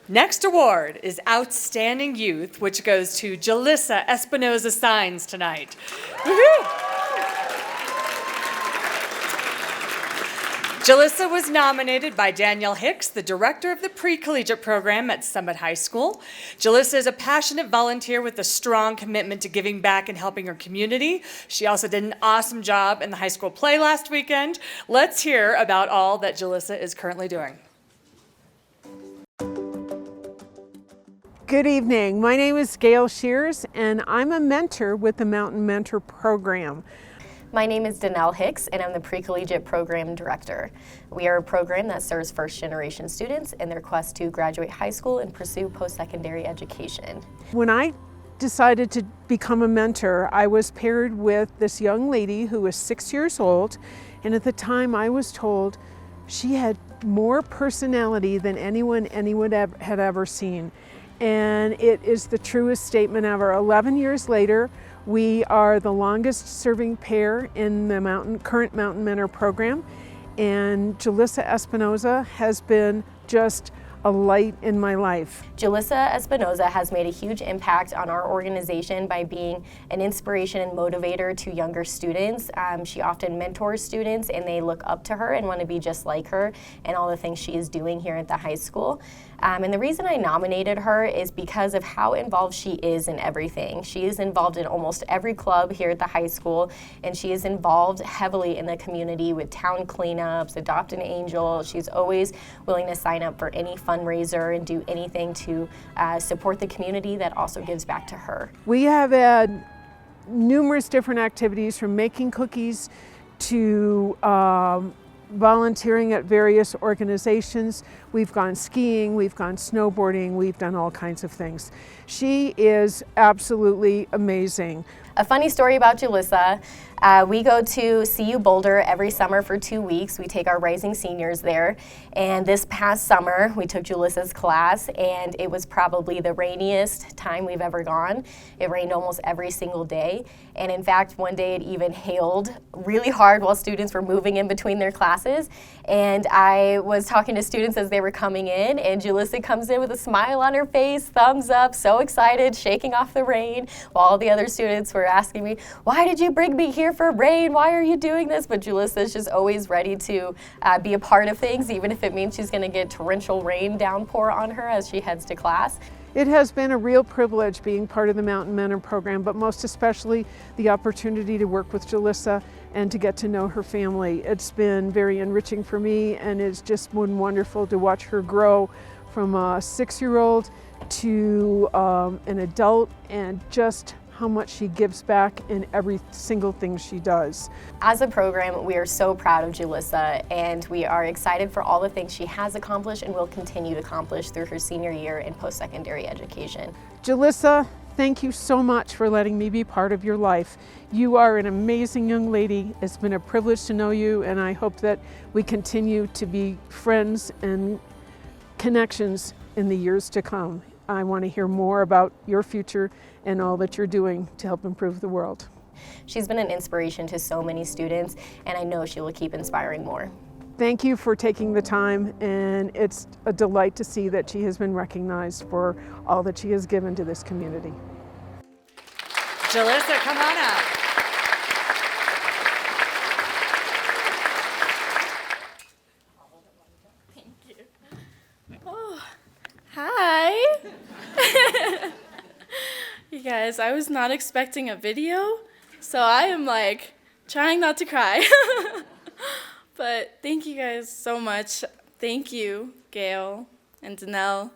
Next award is Outstanding Youth, which goes to Jalissa Espinoza Signs tonight. Woo-hoo! Jalissa was nominated by Danielle Hicks, the director of the pre-collegiate program at Summit High School. Jalissa is a passionate volunteer with a strong commitment to giving back and helping her community. She also did an awesome job in the high school play last weekend. Let's hear about all that Jalissa is currently doing. Good evening. My name is Gail Shears, and I'm a mentor with the Mountain Mentor Program. My name is Danielle Hicks, and I'm the Pre-Collegiate Program Director. We are a program that serves first-generation students in their quest to graduate high school and pursue post-secondary education. When I decided to become a mentor, I was paired with this young lady who was 6 years old, and at the time I was told she had more personality than anyone had ever seen. And it is the truest statement ever. 11 years later, we are the longest serving pair in the current Mountain Mentor program. And Jalissa Espinoza has been just a light in my life. Jalissa Espinoza has made a huge impact on our organization by being an inspiration and motivator to younger students. She often mentors students, and they look up to her and want to be just like her and all the things she is doing here at the high school. And the reason I nominated her is because of how involved she is in everything. She is involved in almost every club here at the high school, and she is involved heavily in the community with town cleanups, Adopt an Angel. She's always willing to sign up for any fundraiser and do anything to support the community that also gives back to her. We have had numerous different activities, from making cookies to volunteering at various organizations. We've gone skiing, we've gone snowboarding, we've done all kinds of things. She is absolutely amazing. A funny story about Jalissa, we go to CU Boulder every summer for 2 weeks. We take our rising seniors there, and this past summer we took Jalissa's class, and it was probably the rainiest time we've ever gone. It rained almost every single day, and in fact one day it even hailed really hard while students were moving in between their classes. And I was talking to students as they were were coming in, and Julissa comes in with a smile on her face, thumbs up, so excited, shaking off the rain, while all the other students were asking me, why did you bring me here for rain? Why are you doing this? But Julissa's just always ready to be a part of things, even if it means she's going to get torrential rain downpour on her as she heads to class. It has been a real privilege being part of the Mountain Mentor program, but most especially the opportunity to work with Julissa and to get to know her family. It's been very enriching for me, and it's just been wonderful to watch her grow from a 6-year-old to an adult, and just how much she gives back in every single thing she does. As a program, we are so proud of Julissa, and we are excited for all the things she has accomplished and will continue to accomplish through her senior year in post-secondary education. Julissa, thank you so much for letting me be part of your life. You are an amazing young lady. It's been a privilege to know you, and I hope that we continue to be friends and connections in the years to come. I want to hear more about your future and all that you're doing to help improve the world. She's been an inspiration to so many students, and I know she will keep inspiring more. Thank you for taking the time, and it's a delight to see that she has been recognized for all that she has given to this community. Julissa, come on up. Hi! You guys, I was not expecting a video, so I am like trying not to cry. But thank you guys so much. Thank you, Gail and Danelle.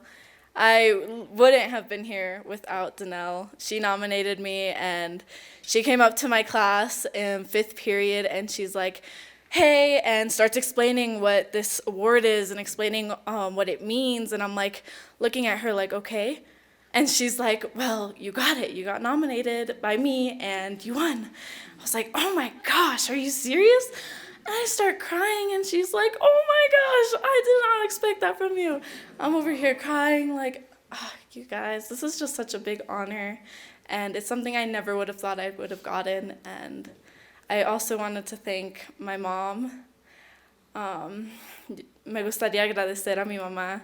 I wouldn't have been here without Danelle. She nominated me, and she came up to my class in 5th period, and she's like, hey, and starts explaining what this award is and explaining what it means. And I'm like looking at her like, okay. And she's like, well, you got it. You got nominated by me and you won. I was like, oh my gosh, are you serious? And I start crying, and she's like, oh my gosh, I did not expect that from you. I'm over here crying like, oh, you guys, this is just such a big honor. And it's something I never would have thought I would have gotten. And I also wanted to thank my mom. Me gustaría agradecer a mi mamá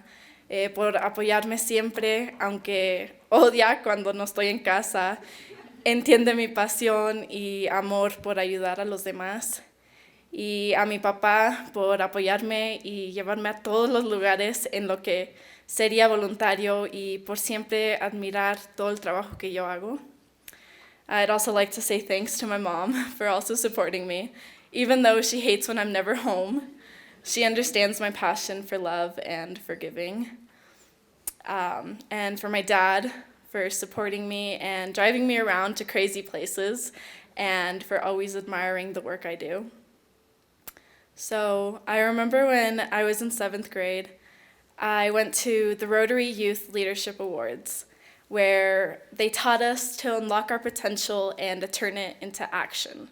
por apoyarme siempre, aunque odia cuando no estoy en casa. Entiende mi pasión y amor por ayudar a los demás. Y a mi papá por apoyarme y llevarme a todos los lugares en lo que sería voluntario y por siempre admirar todo el trabajo que yo hago. I'd also like to say thanks to my mom for also supporting me. Even though she hates when I'm never home, she understands my passion for love and for giving. And for my dad for supporting me and driving me around to crazy places, and for always admiring the work I do. So I remember when I was in 7th grade, I went to the Rotary Youth Leadership Awards, where they taught us to unlock our potential and to turn it into action.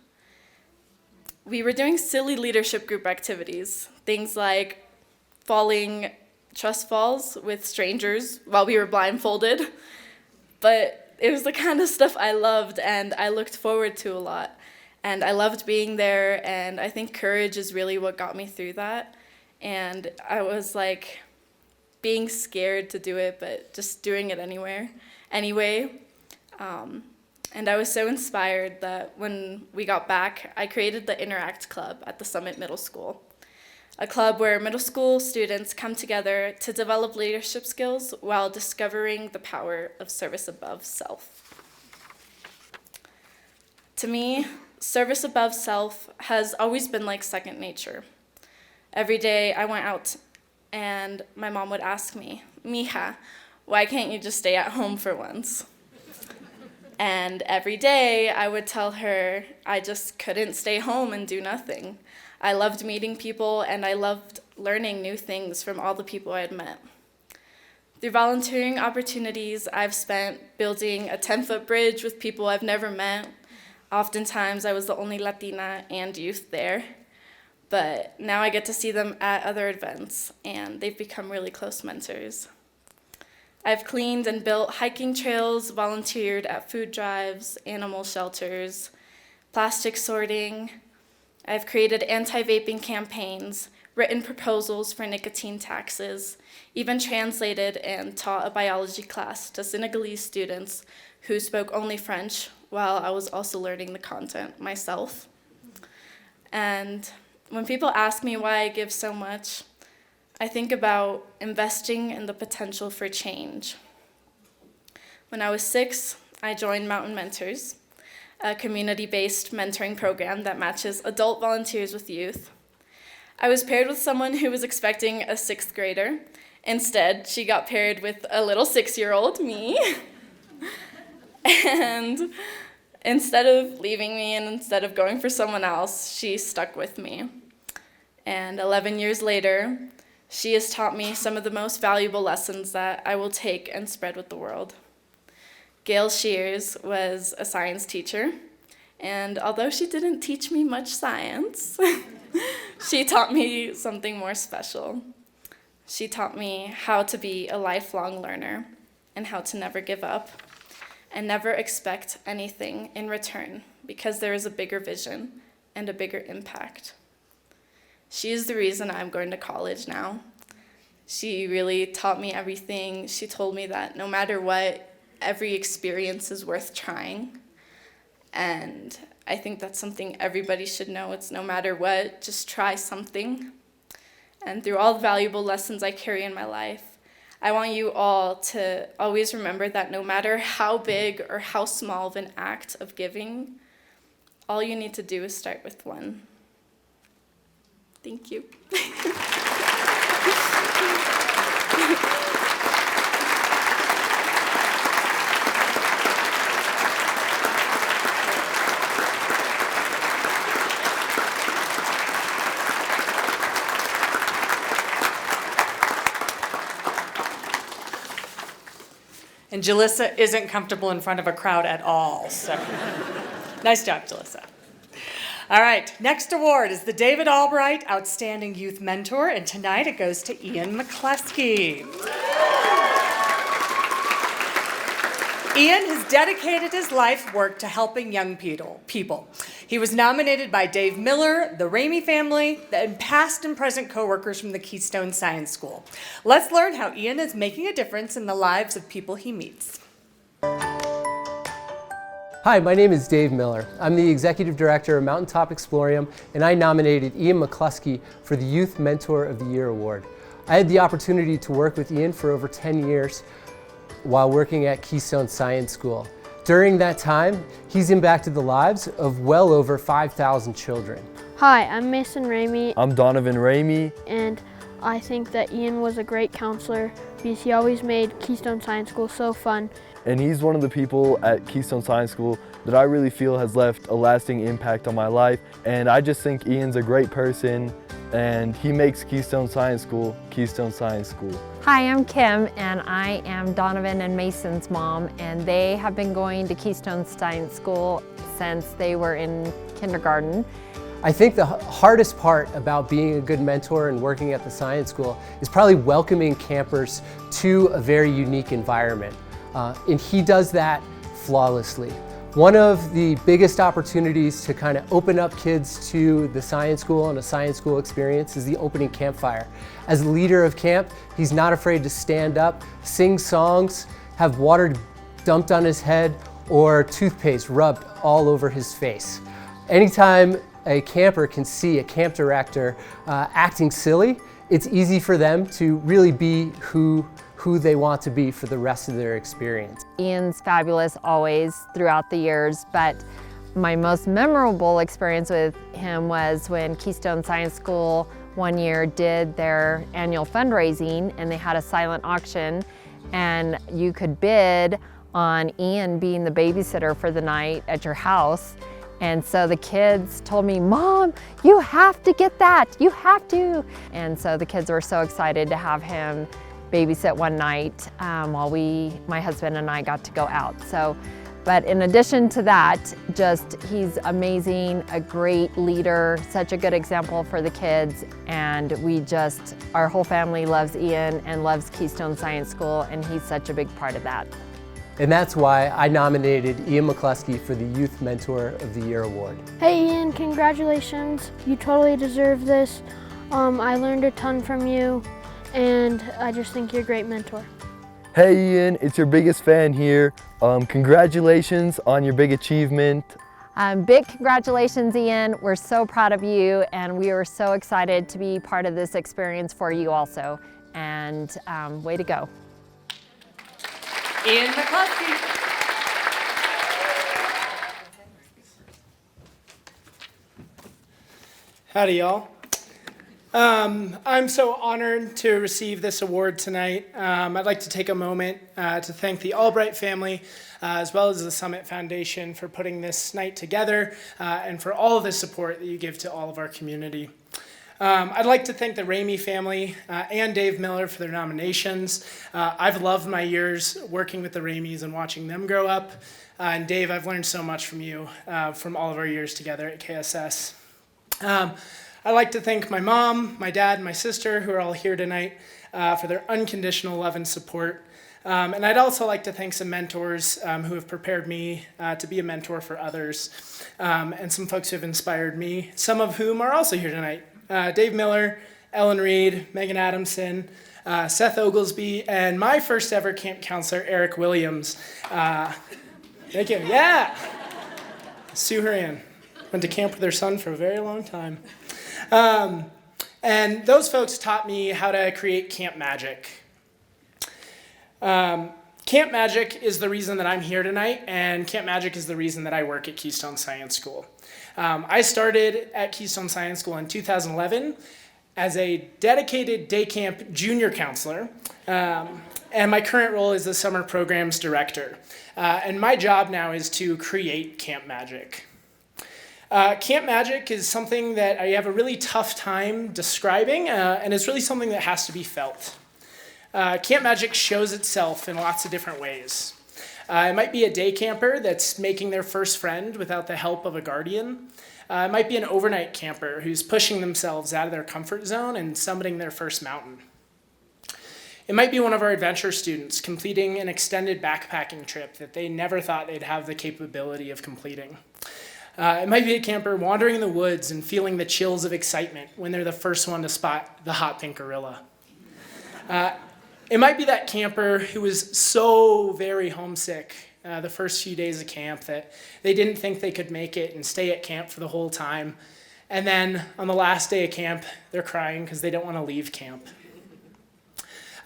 We were doing silly leadership group activities, things like falling trust falls with strangers while we were blindfolded, but it was the kind of stuff I loved and I looked forward to a lot. And I loved being there, and I think courage is really what got me through that. And I was like being scared to do it, but just doing it anyway. And I was so inspired that when we got back, I created the Interact Club at the Summit Middle School, a club where middle school students come together to develop leadership skills while discovering the power of service above self. To me, service above self has always been like second nature. Every day I went out and my mom would ask me, Mija, why can't you just stay at home for once? And every day I would tell her I just couldn't stay home and do nothing. I loved meeting people, and I loved learning new things from all the people I had met. Through volunteering opportunities, I've spent building a 10-foot bridge with people I've never met. Oftentimes, I was the only Latina and youth there. But now I get to see them at other events, and they've become really close mentors. I've cleaned and built hiking trails, volunteered at food drives, animal shelters, plastic sorting. I've created anti-vaping campaigns, written proposals for nicotine taxes, even translated and taught a biology class to Senegalese students who spoke only French while I was also learning the content myself. And when people ask me why I give so much, I think about investing in the potential for change. When I was 6, I joined Mountain Mentors, a community-based mentoring program that matches adult volunteers with youth. I was paired with someone who was expecting a 6th grader. Instead, she got paired with a little 6-year-old, me. And instead of leaving me and instead of going for someone else, she stuck with me. And 11 years later, she has taught me some of the most valuable lessons that I will take and spread with the world. Gail Shears was a science teacher, and although she didn't teach me much science, she taught me something more special. She taught me how to be a lifelong learner and how to never give up and never expect anything in return because there is a bigger vision and a bigger impact. She is the reason I'm going to college now. She really taught me everything. She told me that no matter what, every experience is worth trying. And I think that's something everybody should know. It's no matter what, just try something. And through all the valuable lessons I carry in my life, I want you all to always remember that no matter how big or how small of an act of giving, all you need to do is start with one. Thank you. And Jalissa isn't comfortable in front of a crowd at all, so nice job, Jalissa. All right, next award is the David Albright Outstanding Youth Mentor, and tonight it goes to Ian McCleskey. Ian has dedicated his life work to helping young people. He was nominated by Dave Miller, the Ramey family, and past and present coworkers from the Keystone Science School. Let's learn how Ian is making a difference in the lives of people he meets. Hi, my name is Dave Miller. I'm the Executive Director of Mountaintop Explorium, and I nominated Ian McCleskey for the Youth Mentor of the Year Award. I had the opportunity to work with Ian for over 10 years while working at Keystone Science School. During that time, he's impacted the lives of well over 5,000 children. Hi, I'm Mason Ramey. I'm Donovan Ramey. And I think that Ian was a great counselor because he always made Keystone Science School so fun. And he's one of the people at Keystone Science School that I really feel has left a lasting impact on my life. And I just think Ian's a great person, and he makes Keystone Science School Keystone Science School. Hi, I'm Kim, and I am Donovan and Mason's mom, and they have been going to Keystone Science School since they were in kindergarten. I think the hardest part about being a good mentor and working at the science school is probably welcoming campers to a very unique environment. And he does that flawlessly. One of the biggest opportunities to kind of open up kids to the science school and a science school experience is the opening campfire. As a leader of camp, he's not afraid to stand up, sing songs, have water dumped on his head, or toothpaste rubbed all over his face. Anytime a camper can see a camp director acting silly, it's easy for them to really be who they want to be for the rest of their experience. Ian's fabulous always throughout the years, but my most memorable experience with him was when Keystone Science School one year did their annual fundraising, and they had a silent auction, and you could bid on Ian being the babysitter for the night at your house. And so the kids told me, "Mom, you have to get that, you have to." And so the kids were so excited to have him babysit one night while my husband and I got to go out. But in addition to that, he's amazing, a great leader, such a good example for the kids. And our whole family loves Ian and loves Keystone Science School, and he's such a big part of that. And that's why I nominated Ian McCleskey for the Youth Mentor of the Year Award. Hey Ian, congratulations. You totally deserve this. I learned a ton from you, and I just think you're a great mentor. Hey Ian, it's your biggest fan here. Congratulations on your big achievement. Big congratulations, Ian. We're so proud of you, and we are so excited to be part of this experience for you also. And way to go. Ian McCluskey. Howdy, y'all. I'm so honored to receive this award tonight. I'd like to take a moment to thank the Albright family, as well as the Summit Foundation for putting this night together and for all of the support that you give to all of our community. I'd like to thank the Ramey family and Dave Miller for their nominations. I've loved my years working with the Rameys and watching them grow up. And Dave, I've learned so much from you from all of our years together at KSS. I'd like to thank my mom, my dad, and my sister, who are all here tonight, for their unconditional love and support. And I'd also like to thank some mentors who have prepared me to be a mentor for others, and some folks who have inspired me, some of whom are also here tonight. Dave Miller, Ellen Reed, Megan Adamson, Seth Oglesby, and my first ever camp counselor, Eric Williams. Thank you. Yeah. Sue Hurian. Went to camp with their son for a very long time. And those folks taught me how to create camp magic. Camp magic is the reason that I'm here tonight, and camp magic is the reason that I work at Keystone Science School. I started at Keystone Science School in 2011 as a dedicated day camp junior counselor, and my current role is the summer programs director. And my job now is to create camp magic. Camp magic is something that I have a really tough time describing, and it's really something that has to be felt. Camp magic shows itself in lots of different ways. It might be a day camper that's making their first friend without the help of a guardian. It might be an overnight camper who's pushing themselves out of their comfort zone and summiting their first mountain. It might be one of our adventure students completing an extended backpacking trip that they never thought they'd have the capability of completing. It might be a camper wandering in the woods and feeling the chills of excitement when they're the first one to spot the hot pink gorilla. It might be that camper who was so very homesick the first few days of camp that they didn't think they could make it and stay at camp for the whole time. And then on the last day of camp, they're crying because they don't want to leave camp.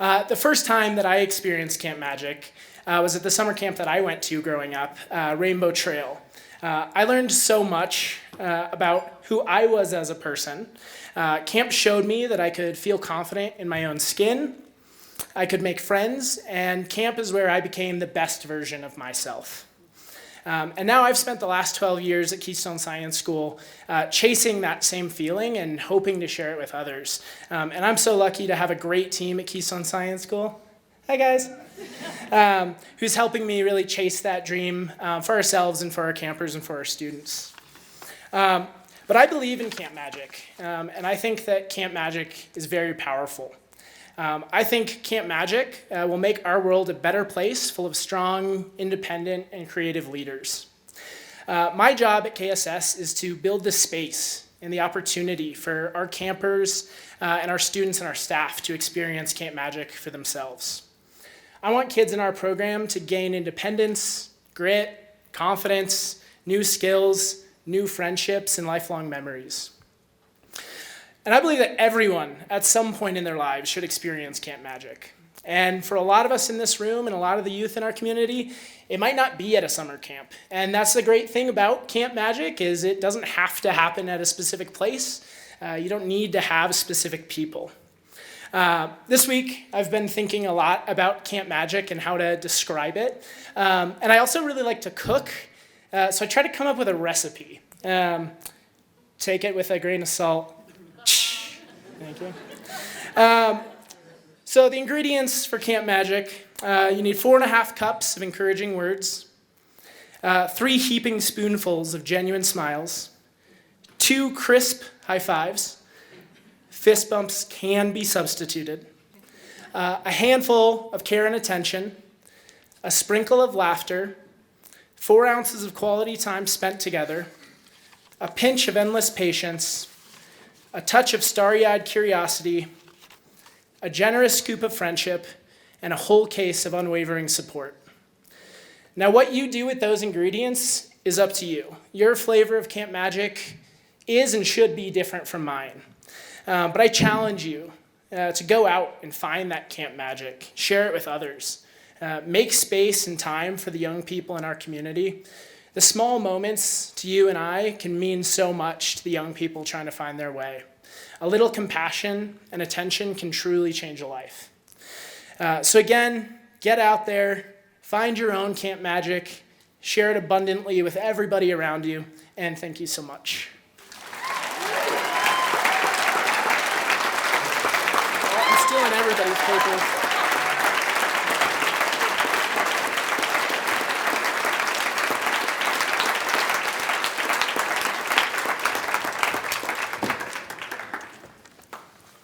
The first time that I experienced camp magic was at the summer camp that I went to growing up, Rainbow Trail. I learned so much about who I was as a person. Camp showed me that I could feel confident in my own skin, I could make friends, and camp is where I became the best version of myself. And now I've spent the last 12 years at Keystone Science School chasing that same feeling and hoping to share it with others. And I'm so lucky to have a great team at Keystone Science School. Hi, guys. Who's helping me really chase that dream for ourselves and for our campers and for our students. But I believe in camp magic, and I think that camp magic is very powerful. I think camp magic will make our world a better place full of strong, independent, and creative leaders. My job at KSS is to build the space and the opportunity for our campers and our students and our staff to experience camp magic for themselves. I want kids in our program to gain independence, grit, confidence, new skills, new friendships, and lifelong memories. And I believe that everyone at some point in their lives should experience camp magic. And for a lot of us in this room and a lot of the youth in our community, it might not be at a summer camp. And that's the great thing about camp magic is it doesn't have to happen at a specific place. You don't need to have specific people. This week, I've been thinking a lot about camp magic and how to describe it. And I also really like to cook. So I try to come up with a recipe. Take it with a grain of salt. Thank you. So the ingredients for camp magic, you need 4.5 cups of encouraging words, 3 heaping spoonfuls of genuine smiles, 2 crisp high fives, fist bumps can be substituted, a handful of care and attention, a sprinkle of laughter, 4 ounces of quality time spent together, a pinch of endless patience, a touch of starry-eyed curiosity, a generous scoop of friendship, and a whole case of unwavering support. Now, what you do with those ingredients is up to you. Your flavor of Camp Magic is and should be different from mine. But I challenge you to go out and find that Camp Magic, share it with others, make space and time for the young people in our community. The small moments to you and I can mean so much to the young people trying to find their way. A little compassion and attention can truly change a life. So again, get out there, find your own Camp Magic, share it abundantly with everybody around you, and thank you so much. I'm stealing everybody's papers.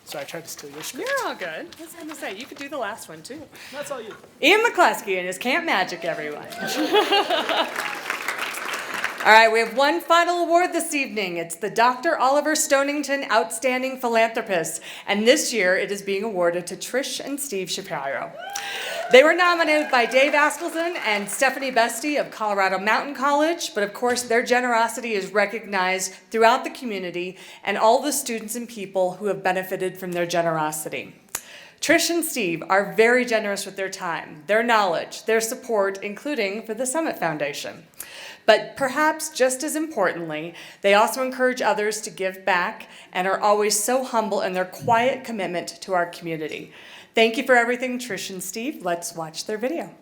Sorry, I tried to steal your script. You're all good. I was going to say, you could do the last one too. That's all you. Ian McCluskey and his Camp Magic, everyone. All right, we have one final award this evening. It's the Dr. Oliver Stonington Outstanding Philanthropist. And this year it is being awarded to Trish and Steve Shapiro. They were nominated by Dave Askelson and Stephanie Bestie of Colorado Mountain College, but of course their generosity is recognized throughout the community and all the students and people who have benefited from their generosity. Trish and Steve are very generous with their time, their knowledge, their support, including for the Summit Foundation. But perhaps just as importantly, they also encourage others to give back and are always so humble in their quiet commitment to our community. Thank you for everything, Trish and Steve. Let's watch their video.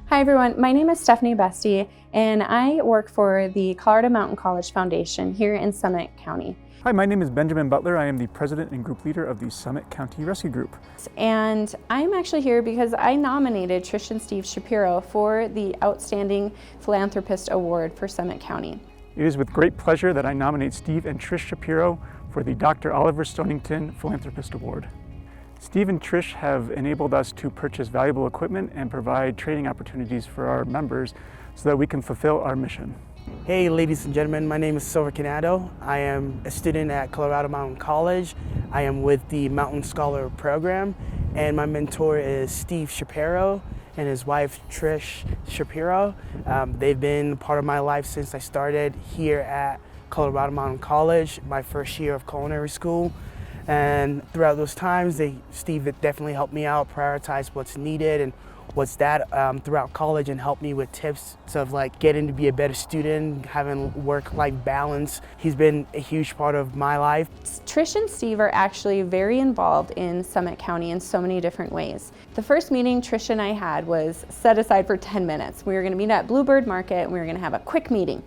Hi everyone, my name is Stephanie Bestie and I work for the Colorado Mountain College Foundation here in Summit County. Hi, my name is Benjamin Butler. I am the president and group leader of the Summit County Rescue Group. And I'm actually here because I nominated Trish and Steve Shapiro for the Outstanding Philanthropist Award for Summit County. It is with great pleasure that I nominate Steve and Trish Shapiro for the Dr. Oliver Stonington Philanthropist Award. Steve and Trish have enabled us to purchase valuable equipment and provide training opportunities for our members so that we can fulfill our mission. Hey ladies and gentlemen, my name is Silver Canado. I am a student at Colorado Mountain College. I am with the Mountain Scholar program and my mentor is Steve Shapiro and his wife Trish Shapiro. They've been part of my life since I started here at Colorado Mountain College, my first year of culinary school. And throughout those times, Steve definitely helped me out, prioritize what's needed and what's that throughout college and helped me with tips of like getting to be a better student, having work-life balance. He's been a huge part of my life. Trish and Steve are actually very involved in Summit County in so many different ways. The first meeting Trish and I had was set aside for 10 minutes. We were gonna meet at Bluebird Market and we were gonna have a quick meeting.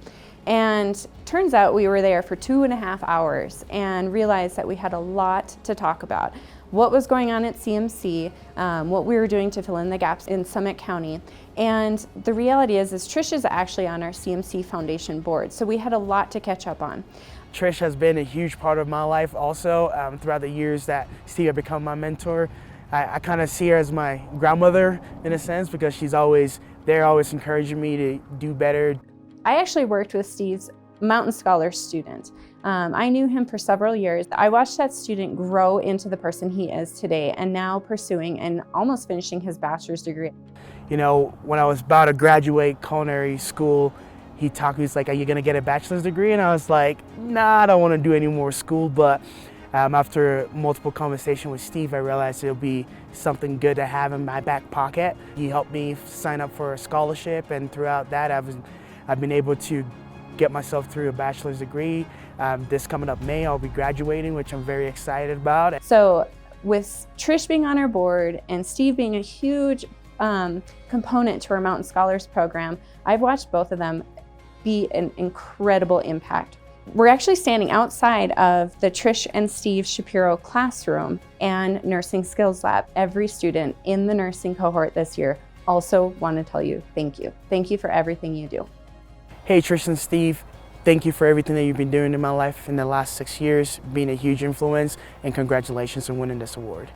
And turns out we were there for 2.5 hours and realized that we had a lot to talk about. What was going on at CMC, what we were doing to fill in the gaps in Summit County. And the reality is Trish is actually on our CMC Foundation board, so we had a lot to catch up on. Trish has been a huge part of my life also throughout the years that Steve had become my mentor. I kind of see her as my grandmother in a sense because she's always there, always encouraging me to do better. I actually worked with Steve's Mountain Scholar student. I knew him for several years. I watched that student grow into the person he is today and now pursuing and almost finishing his bachelor's degree. You know, when I was about to graduate culinary school, he talked to me, he's like, are you gonna get a bachelor's degree? And I was like, nah, I don't wanna do any more school. But after multiple conversations with Steve, I realized it'll be something good to have in my back pocket. He helped me sign up for a scholarship, and throughout that, I've been able to get myself through a bachelor's degree. This coming up May, I'll be graduating, which I'm very excited about. So with Trish being on our board and Steve being a huge component to our Mountain Scholars program, I've watched both of them be an incredible impact. We're actually standing outside of the Trish and Steve Shapiro classroom and nursing skills lab. Every student in the nursing cohort this year also want to tell you thank you. Thank you for everything you do. Hey Trish and Steve, thank you for everything that you've been doing in my life in the last 6 years, being a huge influence, and congratulations on winning this award.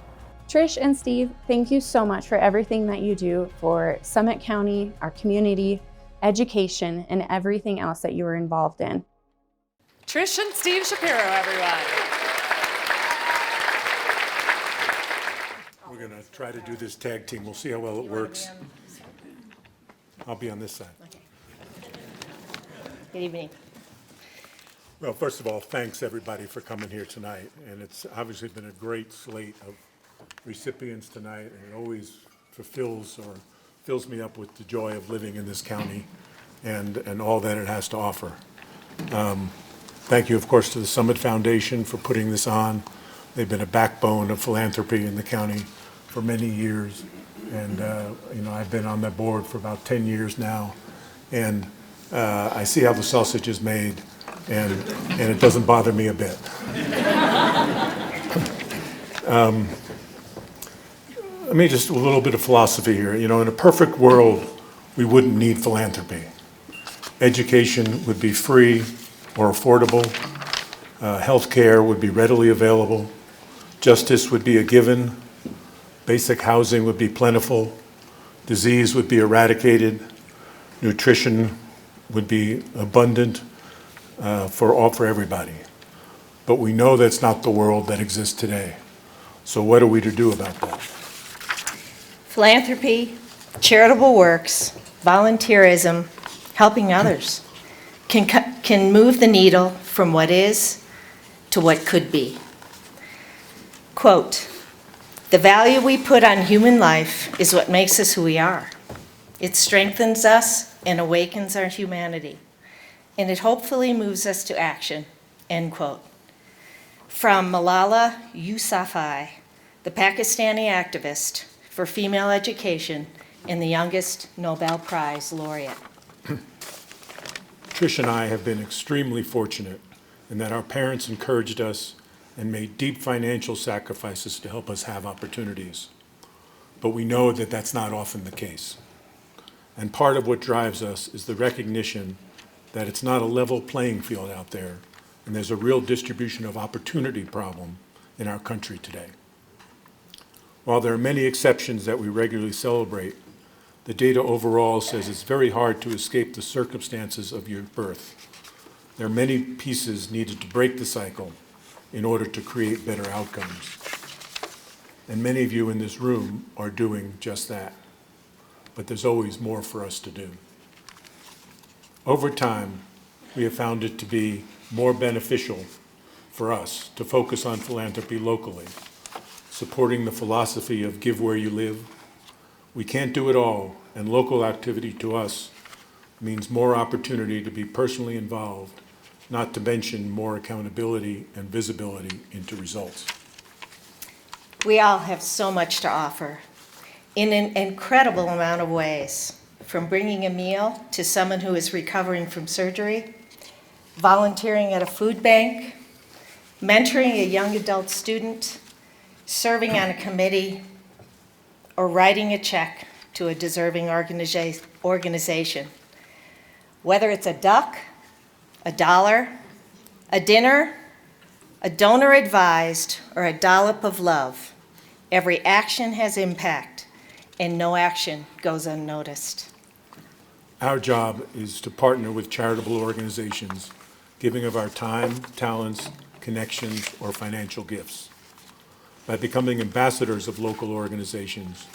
Trish and Steve, thank you so much for everything that you do for Summit County, our community, education, and everything else that you were involved in. Trish and Steve Shapiro, everyone. We're going to try to do this tag team. We'll see how well it works. I'll be on this side. Good evening. Well, first of all, thanks everybody for coming here tonight. And it's obviously been a great slate of recipients tonight, and it always fills me up with the joy of living in this county and all that it has to offer. Thank you, of course, to the Summit Foundation for putting this on. They've been a backbone of philanthropy in the county for many years. And, you know, I've been on that board for about 10 years now. And I see how the sausage is made, and it doesn't bother me a bit. Let me just a little bit of philosophy here. You know, in a perfect world, we wouldn't need philanthropy. Education would be free or affordable. Health care would be readily available. Justice would be a given. Basic housing would be plentiful. Disease would be eradicated. Nutrition would be abundant for everybody. But we know that's not the world that exists today. So what are we to do about that? Philanthropy, charitable works, volunteerism, helping others can move the needle from what is to what could be. Quote, "The value we put on human life is what makes us who we are. It strengthens us and awakens our humanity, and it hopefully moves us to action," end quote. From Malala Yousafzai, the Pakistani activist for female education and the youngest Nobel Prize laureate. Trish and I have been extremely fortunate in that our parents encouraged us and made deep financial sacrifices to help us have opportunities. But we know that that's not often the case. And part of what drives us is the recognition that it's not a level playing field out there, and there's a real distribution of opportunity problem in our country today. While there are many exceptions that we regularly celebrate, the data overall says it's very hard to escape the circumstances of your birth. There are many pieces needed to break the cycle in order to create better outcomes. And many of you in this room are doing just that. But there's always more for us to do. Over time, we have found it to be more beneficial for us to focus on philanthropy locally, supporting the philosophy of give where you live. We can't do it all, and local activity to us means more opportunity to be personally involved, not to mention more accountability and visibility into results. We all have so much to offer in an incredible amount of ways, from bringing a meal to someone who is recovering from surgery, volunteering at a food bank, mentoring a young adult student, serving on a committee, or writing a check to a deserving organization. Whether it's a duck, a dollar, a dinner, a donor advised, or a dollop of love, every action has impact, and no action goes unnoticed. Our job is to partner with charitable organizations, giving of our time, talents, connections, or financial gifts. By becoming ambassadors of local organizations,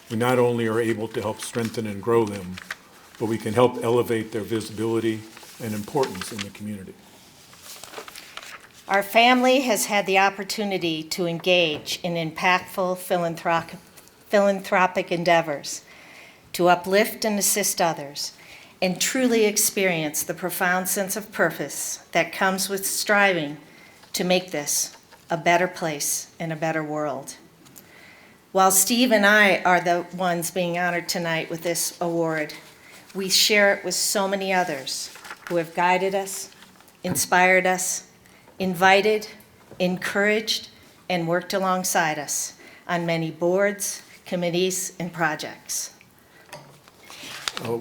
we not only are able to help strengthen and grow them, but we can help elevate their visibility and importance in the community. Our family has had the opportunity to engage in impactful philanthropic endeavors, to uplift and assist others, and truly experience the profound sense of purpose that comes with striving to make this a better place and a better world. While Steve and I are the ones being honored tonight with this award, we share it with so many others who have guided us, inspired us, invited, encouraged, and worked alongside us on many boards, committees, and projects.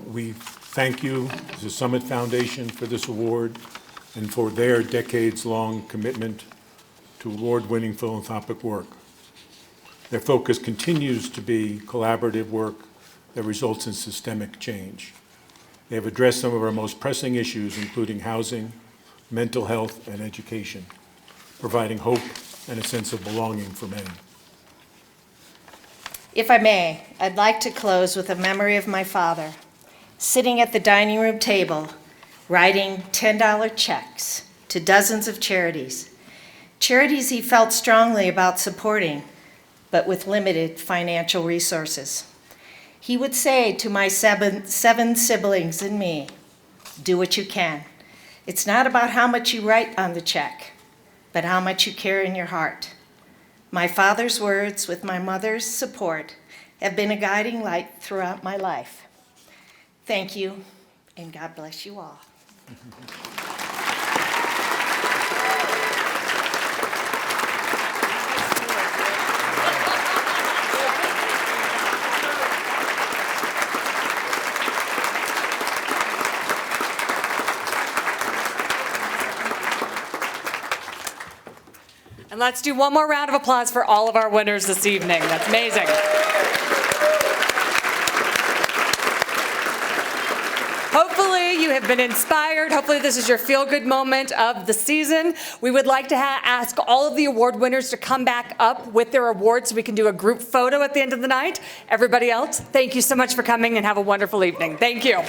We thank you, the Summit Foundation, for this award and for their decades-long commitment to award-winning philanthropic work. Their focus continues to be collaborative work that results in systemic change. They have addressed some of our most pressing issues, including housing, mental health, and education, providing hope and a sense of belonging for many. If I may, I'd like to close with a memory of my father, sitting at the dining room table, writing $10 checks to dozens of charities he felt strongly about supporting, but with limited financial resources. He would say to my seven siblings and me, do what you can. It's not about how much you write on the check, but how much you carry in your heart. My father's words, with my mother's support, have been a guiding light throughout my life. Thank you, and God bless you all. And let's do one more round of applause for all of our winners this evening. That's amazing. Hopefully you have been inspired. Hopefully this is your feel-good moment of the season. We would like to ask all of the award winners to come back up with their awards so we can do a group photo at the end of the night. Everybody else, thank you so much for coming and have a wonderful evening. Thank you.